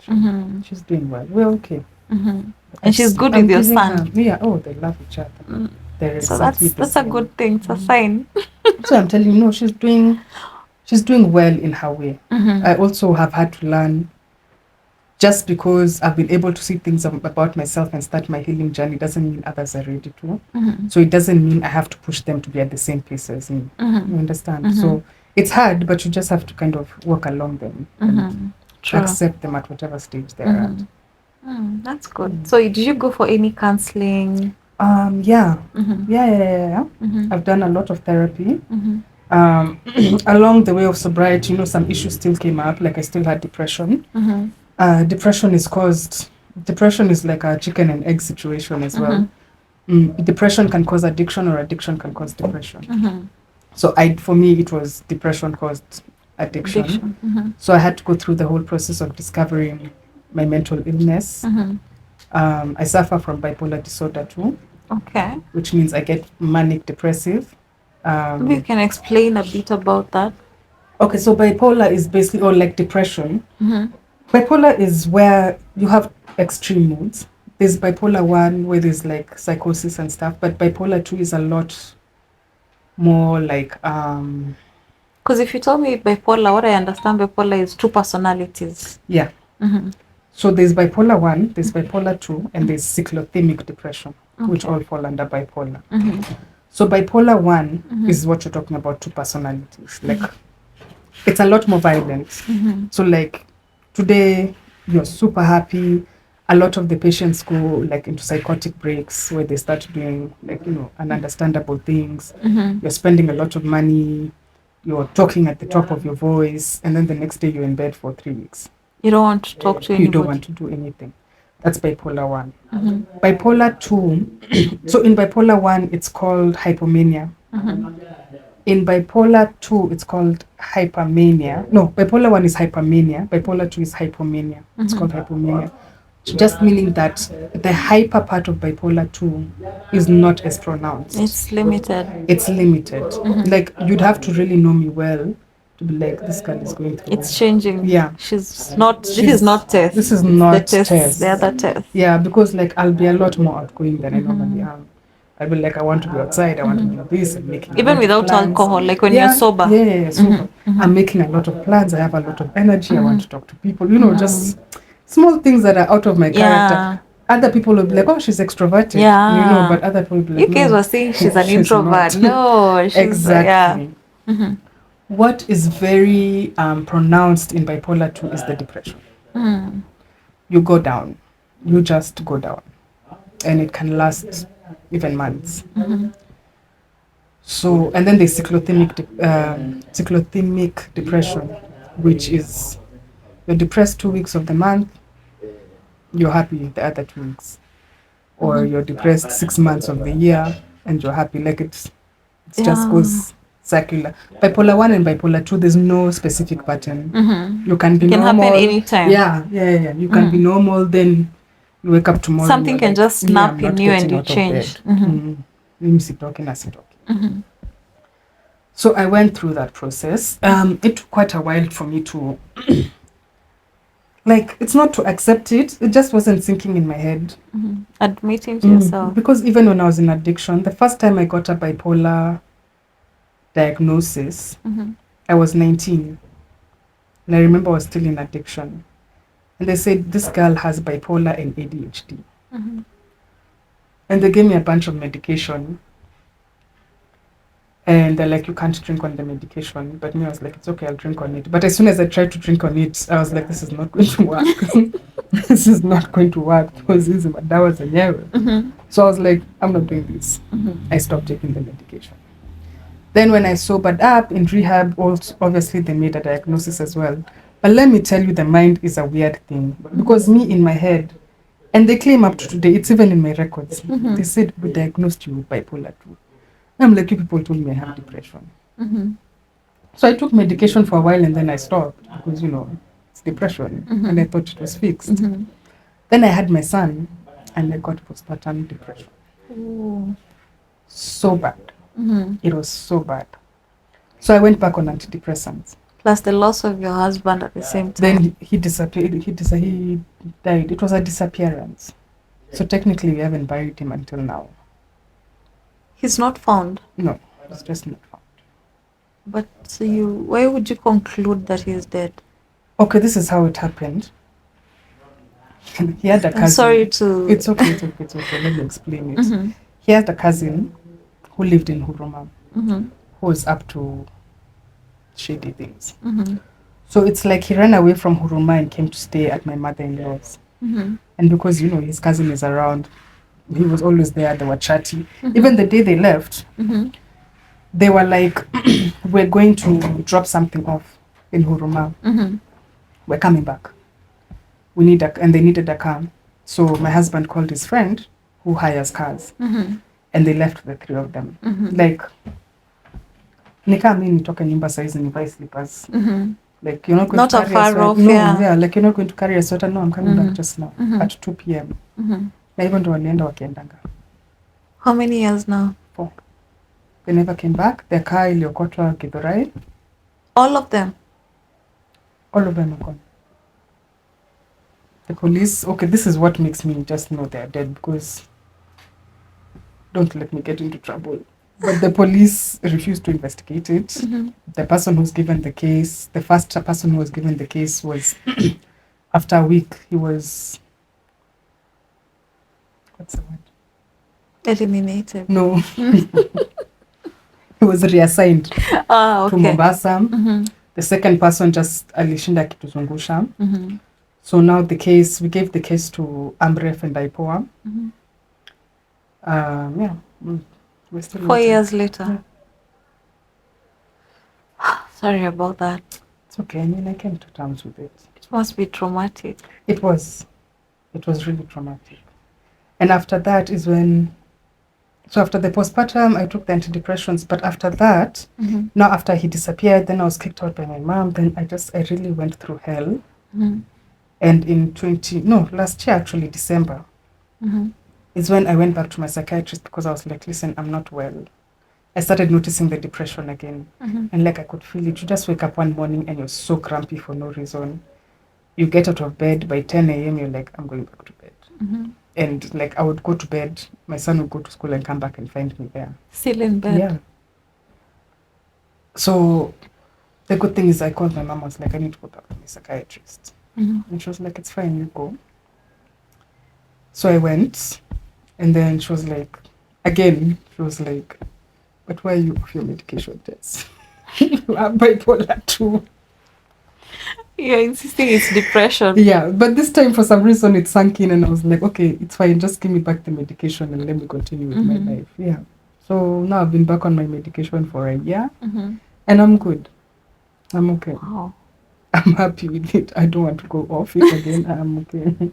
She's doing well. We're okay. And she's good with your son. Yeah. Oh, they love each other. So that's a good thing. It's a sign. So I'm telling you, she's she's doing well in her way. I also have had to learn, just because I've been able to see things about myself and start my healing journey doesn't mean others are ready to. So it doesn't mean I have to push them to be at the same pace as me. You understand? So it's hard, but you just have to kind of walk along them and accept them at whatever stage they're at. That's good. So did you go for any counseling? Yeah. Yeah. I've done a lot of therapy. Along the way of sobriety, some issues still came up. Like I still had depression. Depression is like a chicken and egg situation as well. Depression can cause addiction, or addiction can cause depression. So for me, it was depression caused addiction. So I had to go through the whole process of discovering my mental illness. I suffer from bipolar disorder too. Okay. Which means I get manic depressive. Maybe you can explain a bit about that. Okay, so bipolar is basically, or like depression. Bipolar is where you have extreme moods. There's bipolar 1 where there's like psychosis and stuff, but bipolar 2 is a lot more like because if you told me bipolar, what I understand bipolar is 2 personalities. Yeah. So there's bipolar 1, there's bipolar 2, and there's cyclothymic depression, which all fall under bipolar. So bipolar 1 is what you're talking about, 2 personalities. Like it's a lot more violent. So like today you're super happy. A lot of the patients go like into psychotic breaks where they start doing like, ununderstandable things. You're spending a lot of money. You're talking at the top of your voice. And then the next day you're in bed for 3 weeks. You don't want to talk to anybody. You don't want to do anything. That's bipolar 1. Bipolar 2, so in bipolar 1, it's called hypomania. In bipolar 2, it's called hypermania. No, bipolar 1 is hypermania. Bipolar 2 is hypomania. It's called hypomania. Just meaning that the hyper part of bipolar 2 is not as pronounced. It's limited. It's limited. Like you'd have to really know me well to be like, this girl is going through. It's changing. Yeah. This is not test. This is not the test. The other test. Yeah, because like I'll be a lot more outgoing than I normally am. I'll be like, I want to be outside, I want to do this, and making even without alcohol, like when you're sober. Yeah, sober. I'm making a lot of plans, I have a lot of energy, I want to talk to people, just small things that are out of my character. Other people will be like, oh, she's extroverted. Yeah. But other people will be like, you guys were saying she's an introvert. No, she's exactly. What is very pronounced in bipolar 2 is the depression. You go down. You just go down. And it can last even months. So, and then there's cyclothymic depression, which is you're depressed 2 weeks of the month, you're happy the other 2 weeks. Or you're depressed 6 months of the year and you're happy. Like it just goes circular. Bipolar 1 and bipolar 2, there's no specific pattern. You can be normal. Happen anytime. Yeah. You can be normal, then you wake up tomorrow. Something can just snap in you and you change. So I went through that process. It took quite a while for me to like, it's not to accept it, it just wasn't sinking in my head. Admitting to yourself. Because even when I was in addiction, the first time I got a bipolar diagnosis, I was 19. And I remember I was still in addiction. And they said, this girl has bipolar and ADHD. And they gave me a bunch of medication. And they're like, you can't drink on the medication. But me, I was like, it's okay, I'll drink on it. But as soon as I tried to drink on it, I was like, this is not going to work. This is not going to work because that was an error. So I was like, I'm not doing this. I stopped taking the medication. Then when I sobered up in rehab, also, obviously they made a diagnosis as well. But let me tell you, the mind is a weird thing. Because me in my head, and they claim up to today, it's even in my records, they said, we diagnosed you with bipolar 2. I'm like, you people told me I have depression. So I took medication for a while and then I stopped because, it's depression. And I thought it was fixed. Then I had my son and I got postpartum depression. So bad. It was so bad. So I went back on antidepressants. Plus the loss of your husband at the same time. Then he disappeared. He died. It was a disappearance. So technically we haven't buried him until now. He's not found? No, it's just not found. But why would you conclude that he's dead? Okay, this is how it happened. He had a cousin. I'm sorry to... It's okay. Let me explain it. He had a cousin who lived in Huruma, who was up to shady things. So it's like he ran away from Huruma and came to stay at my mother-in-law's. And because, his cousin is around, he was always there. They were chatty. Even the day they left, they were like, we're going to drop something off in Huruma. We're coming back. And they needed a car. So my husband called his friend who hires cars. And they left the three of them. Like, nika mi nitoke nyumba saizi nivae slippers. Like, you're not going Not to a carry far a sweater. off, No, yeah. like you're not going to carry a sweater. No, I'm coming back just now at 2 p.m. Na hivyo ndo walienda wakiendanga. How many years now? 4. They never came back. Their car iliokotwa Githurai. All of them? All of them are gone. The police, okay, this is what makes me just know they're dead, because don't let me get into trouble. But the police refused to investigate it. The person who's given the case, the first person who was given the case was, after a week, he was, what's the word? Eliminated. No. He was reassigned to Mombasa. The second person just alishinda kituzungusha. So now we gave the case to Amref and IPOA. Yeah. We're still 4 years later. Yeah. Sorry about that. It's okay. I mean, I came to terms with it. It must be traumatic. It was really traumatic. And after that is when, so after the postpartum, I took the antidepressants. But after that, now after he disappeared, then I was kicked out by my mom. Then I really went through hell. And in last year, actually, December, is when I went back to my psychiatrist, because I was like, listen, I'm not well. I started noticing the depression again. And like I could feel it. You just wake up one morning and you're so grumpy for no reason. You get out of bed, by 10 a.m. you're like, I'm going back to bed. And like I would go to bed, my son would go to school and come back and find me there. Still in bed? Yeah. So the good thing is I called my mom, I was like, I need to go back to my psychiatrist. And she was like, it's fine, you go. So I went, and then she was like, but why are you off your medication test? You are bipolar 2. You're insisting it's depression. Yeah, but this time for some reason it sank in, and I was like, okay, it's fine, just give me back the medication and let me continue with my life. Yeah. So now I've been back on my medication for a year, and I'm good. I'm okay. Wow. I'm happy with it. I don't want to go off it again. I'm okay.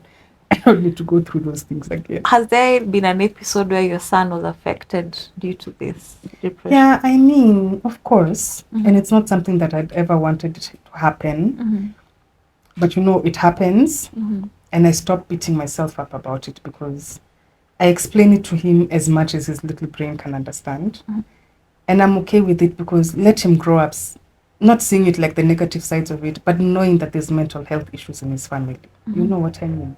I don't need to go through those things again. Has there been an episode where your son was affected due to this depression? Yeah, I mean, of course. And it's not something that I'd ever wanted to happen. But it happens. And I stopped beating myself up about it, because I explain it to him as much as his little brain can understand. And I'm okay with it, because let him grow up, not seeing it like the negative sides of it, but knowing that there's mental health issues in his family. You know what I mean?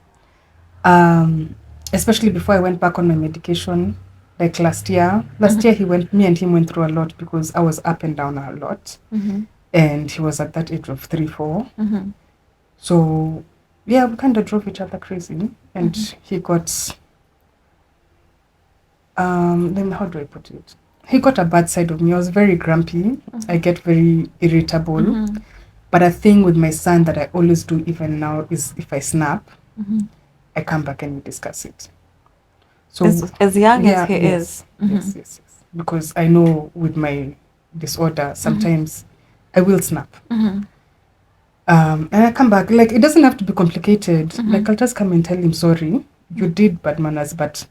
Especially before I went back on my medication, like last year. Last year me and him went through a lot, because I was up and down a lot. And he was at that age of 3-4. So yeah, we kind of drove each other crazy. And he got, then how do I put it? He got a bad side of me. I was very grumpy. I get very irritable. But a thing with my son that I always do even now is, if I snap, I come back and we discuss it. So as young as he is. Yes. Because I know with my disorder, sometimes I will snap. And I come back. Like, it doesn't have to be complicated. Like, I'll just come and tell him, sorry, you did bad manners, but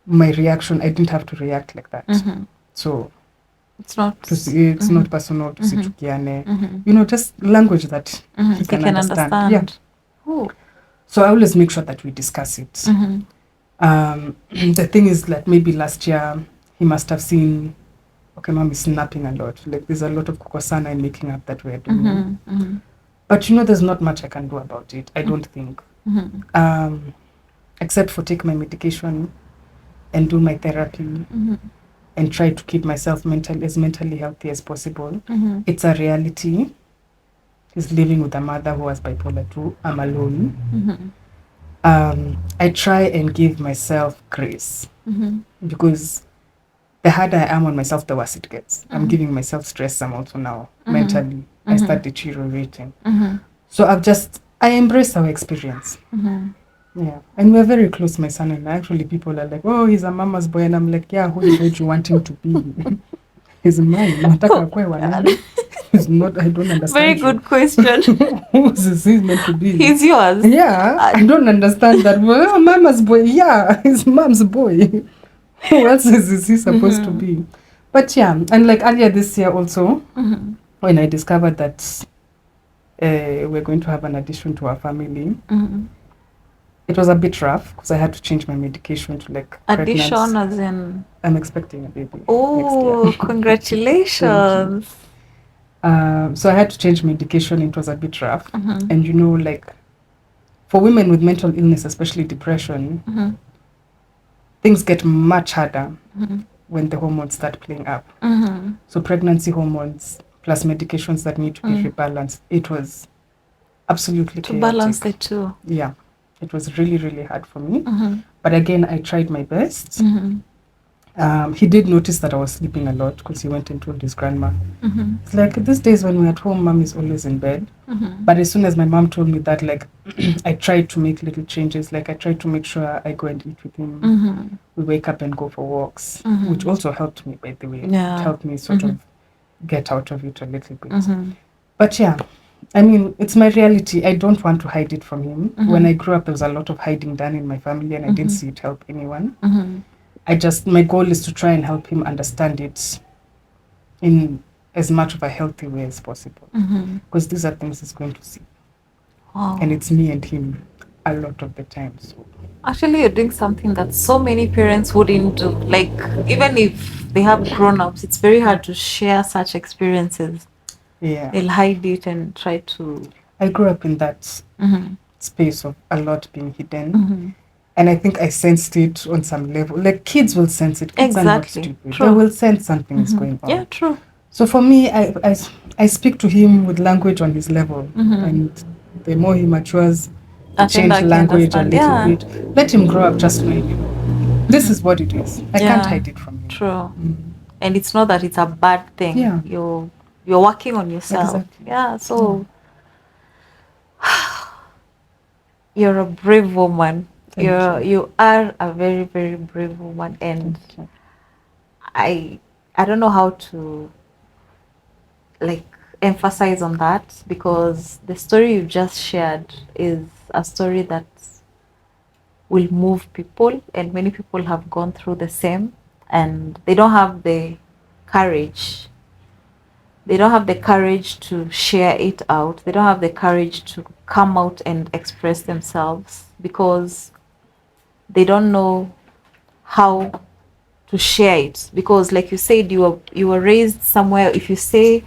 my reaction, I didn't have to react like that. So it's not personal, tusichukiane. Just language that he can understand. Yeah. Ooh. So I always make sure that we discuss it. The thing is that maybe last year he must have seen, okay, mom is snapping a lot. Like, there's a lot of kukosana and making up that we're doing. But there's not much I can do about it, I don't think. Except for take my medication and do my therapy and try to keep myself mentally healthy as possible. It's a reality. He's living with a mother who has bipolar 2. I'm alone. I try and give myself grace because the harder I am on myself, the worse it gets. I'm giving myself stress. I'm also now mentally. I start deteriorating. So I embrace our experience. Yeah. And we're very close, my son and I. Actually, people are like, oh, he's a mama's boy. And I'm like, yeah, who did you want him to be? He's mine. He's not, I don't understand. Very good question. Who's he meant to be? He's yours. Yeah. I don't understand that. Well, mama's boy. Yeah, he's mom's boy. Who else is he supposed to be? But yeah, and like earlier this year also, when I discovered that we're going to have an addition to our family, it was a bit rough because I had to change my medication to like addition pregnant. as in I'm expecting a baby. Oh, congratulations. So I had to change medication. It was a bit rough. And you know, like for women with mental illness, especially depression, things get much harder when the hormones start playing up. So pregnancy hormones plus medications that need to be rebalanced. It was absolutely chaotic. To balance the two. Yeah. It was really, really hard for me. But again, I tried my best. He did notice that I was sleeping a lot because he went and told his grandma. It's like, these days when we're at home, mom is always in bed. But as soon as my mom told me that, like, I tried to make little changes. Like, I tried to make sure I go and eat with him. We wake up and go for walks, which also helped me, by the way. Yeah. It helped me sort of get out of it a little bit. But yeah, I mean, it's my reality. I don't want to hide it from him. When I grew up, there was a lot of hiding done in my family, and I didn't see it help anyone. My goal is to try and help him understand it in as much of a healthy way as possible. Because these are things he's going to see. Wow. And it's me and him a lot of the time. So actually, you're doing something that so many parents wouldn't do. Like, even if they have grown-ups, it's very hard to share such experiences. Yeah. They'll hide it and try to... I grew up in that space of a lot being hidden. And I think I sensed it on some level. Like, kids will sense it. Kids are not stupid. True. They will sense something is going on. Yeah, true. So for me, I speak to him with language on his level. And the more he matures, I change language a little bit. Let him grow up just knowing, you know, this is what it is. I can't hide it from you. True. And it's not that it's a bad thing. Yeah. You're working on yourself. Exactly. Yeah, so... You're a brave woman. You are a very, very brave woman, and I don't know how to like emphasize on that, because the story you just shared is a story that will move people, and many people have gone through the same, and they don't have the courage. They don't have the courage to share it out. They don't have the courage to come out and express themselves because they don't know how to share it. Because like you said, you were raised somewhere. If you say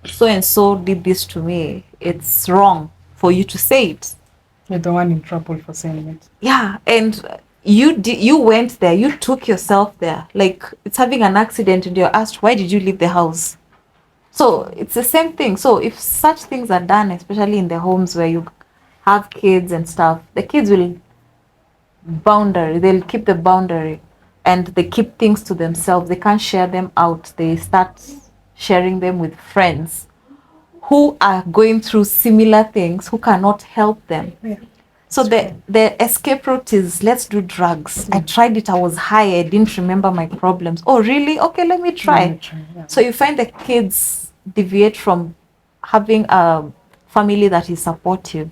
so and so did this to me, it's wrong for you to say it. You're the one in trouble for saying it. Yeah, and you went there. You took yourself there. Like, it's having an accident and you're asked, why did you leave the house? So it's the same thing. So if such things are done, especially in the homes where you have kids and stuff, the kids will they'll keep the boundary, and they keep things to themselves. They can't share them out. They start sharing them with friends who are going through similar things, who cannot help them. Yeah. So the escape route is, let's do drugs. I tried it, I was high, I didn't remember my problems. Oh, really? Okay, let me try. Yeah. So you find the kids deviate from having a family that is supportive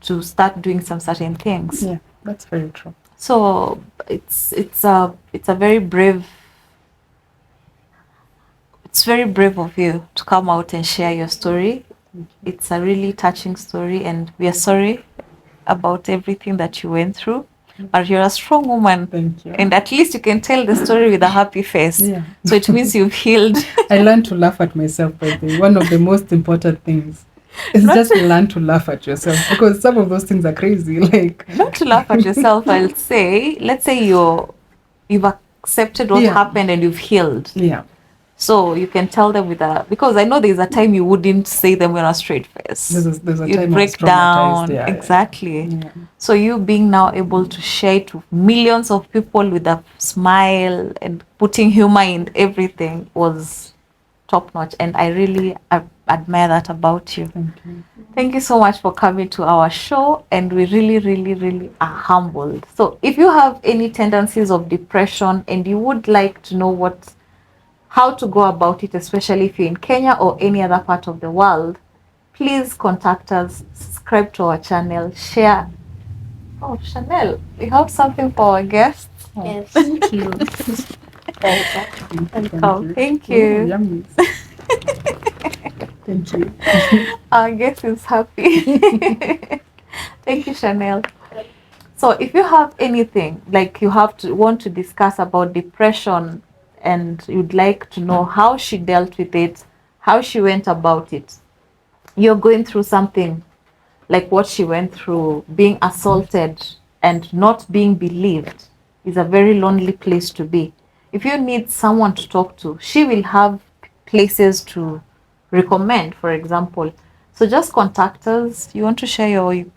to start doing some certain things. Yeah, that's very true. So it's a very brave. It's very brave of you to come out and share your story. It's a really touching story, and we are sorry about everything that you went through, but you're a strong woman. Thank you. And at least you can tell the story with a happy face. Yeah. So it means you've healed. I learned to laugh at myself, by the way. One of the most important things is just learn to laugh at yourself, because some of those things are crazy. Like, not to laugh at yourself, I'll say, let's say you've accepted what Yeah. happened and you've healed. Yeah. So you can tell them because I know there's a time you wouldn't say them with a straight face. There's a You'd time I was break traumatized. down. Yeah. Exactly. Yeah. So you being now able to share it with millions of people with a smile and putting humor in everything was top notch. And I really admire that about you. Thank you. Thank you so much for coming to our show, and we really, really, really are humbled. So if you have any tendencies of depression and you would like to know how to go about it, especially if you're in Kenya or any other part of the world, please contact us, subscribe to our channel, share. Oh, Chanel, we have something for our guests. Yes, thank you. Welcome. Thank you. Oh, yummy. Thank you. Our guest is happy. Thank you, Chanel. So if you have anything like you want to discuss about depression and you'd like to know how she dealt with it, how she went about it, you're going through something like what she went through, being assaulted and not being believed is a very lonely place to be. If you need someone to talk to, she will have places to recommend, for example. So just contact us. You want to share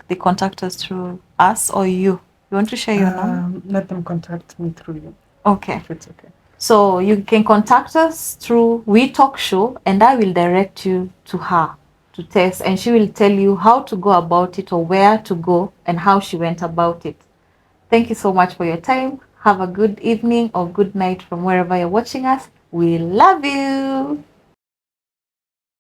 the contact us through us or you? You want to share your number? Let them contact me through you. Okay. If it's okay. So you can contact us through We Talk Show, and I will direct you to her, to Tess, and she will tell you how to go about it or where to go and how she went about it. Thank you so much for your time. Have a good evening or good night from wherever you're watching us. We love you.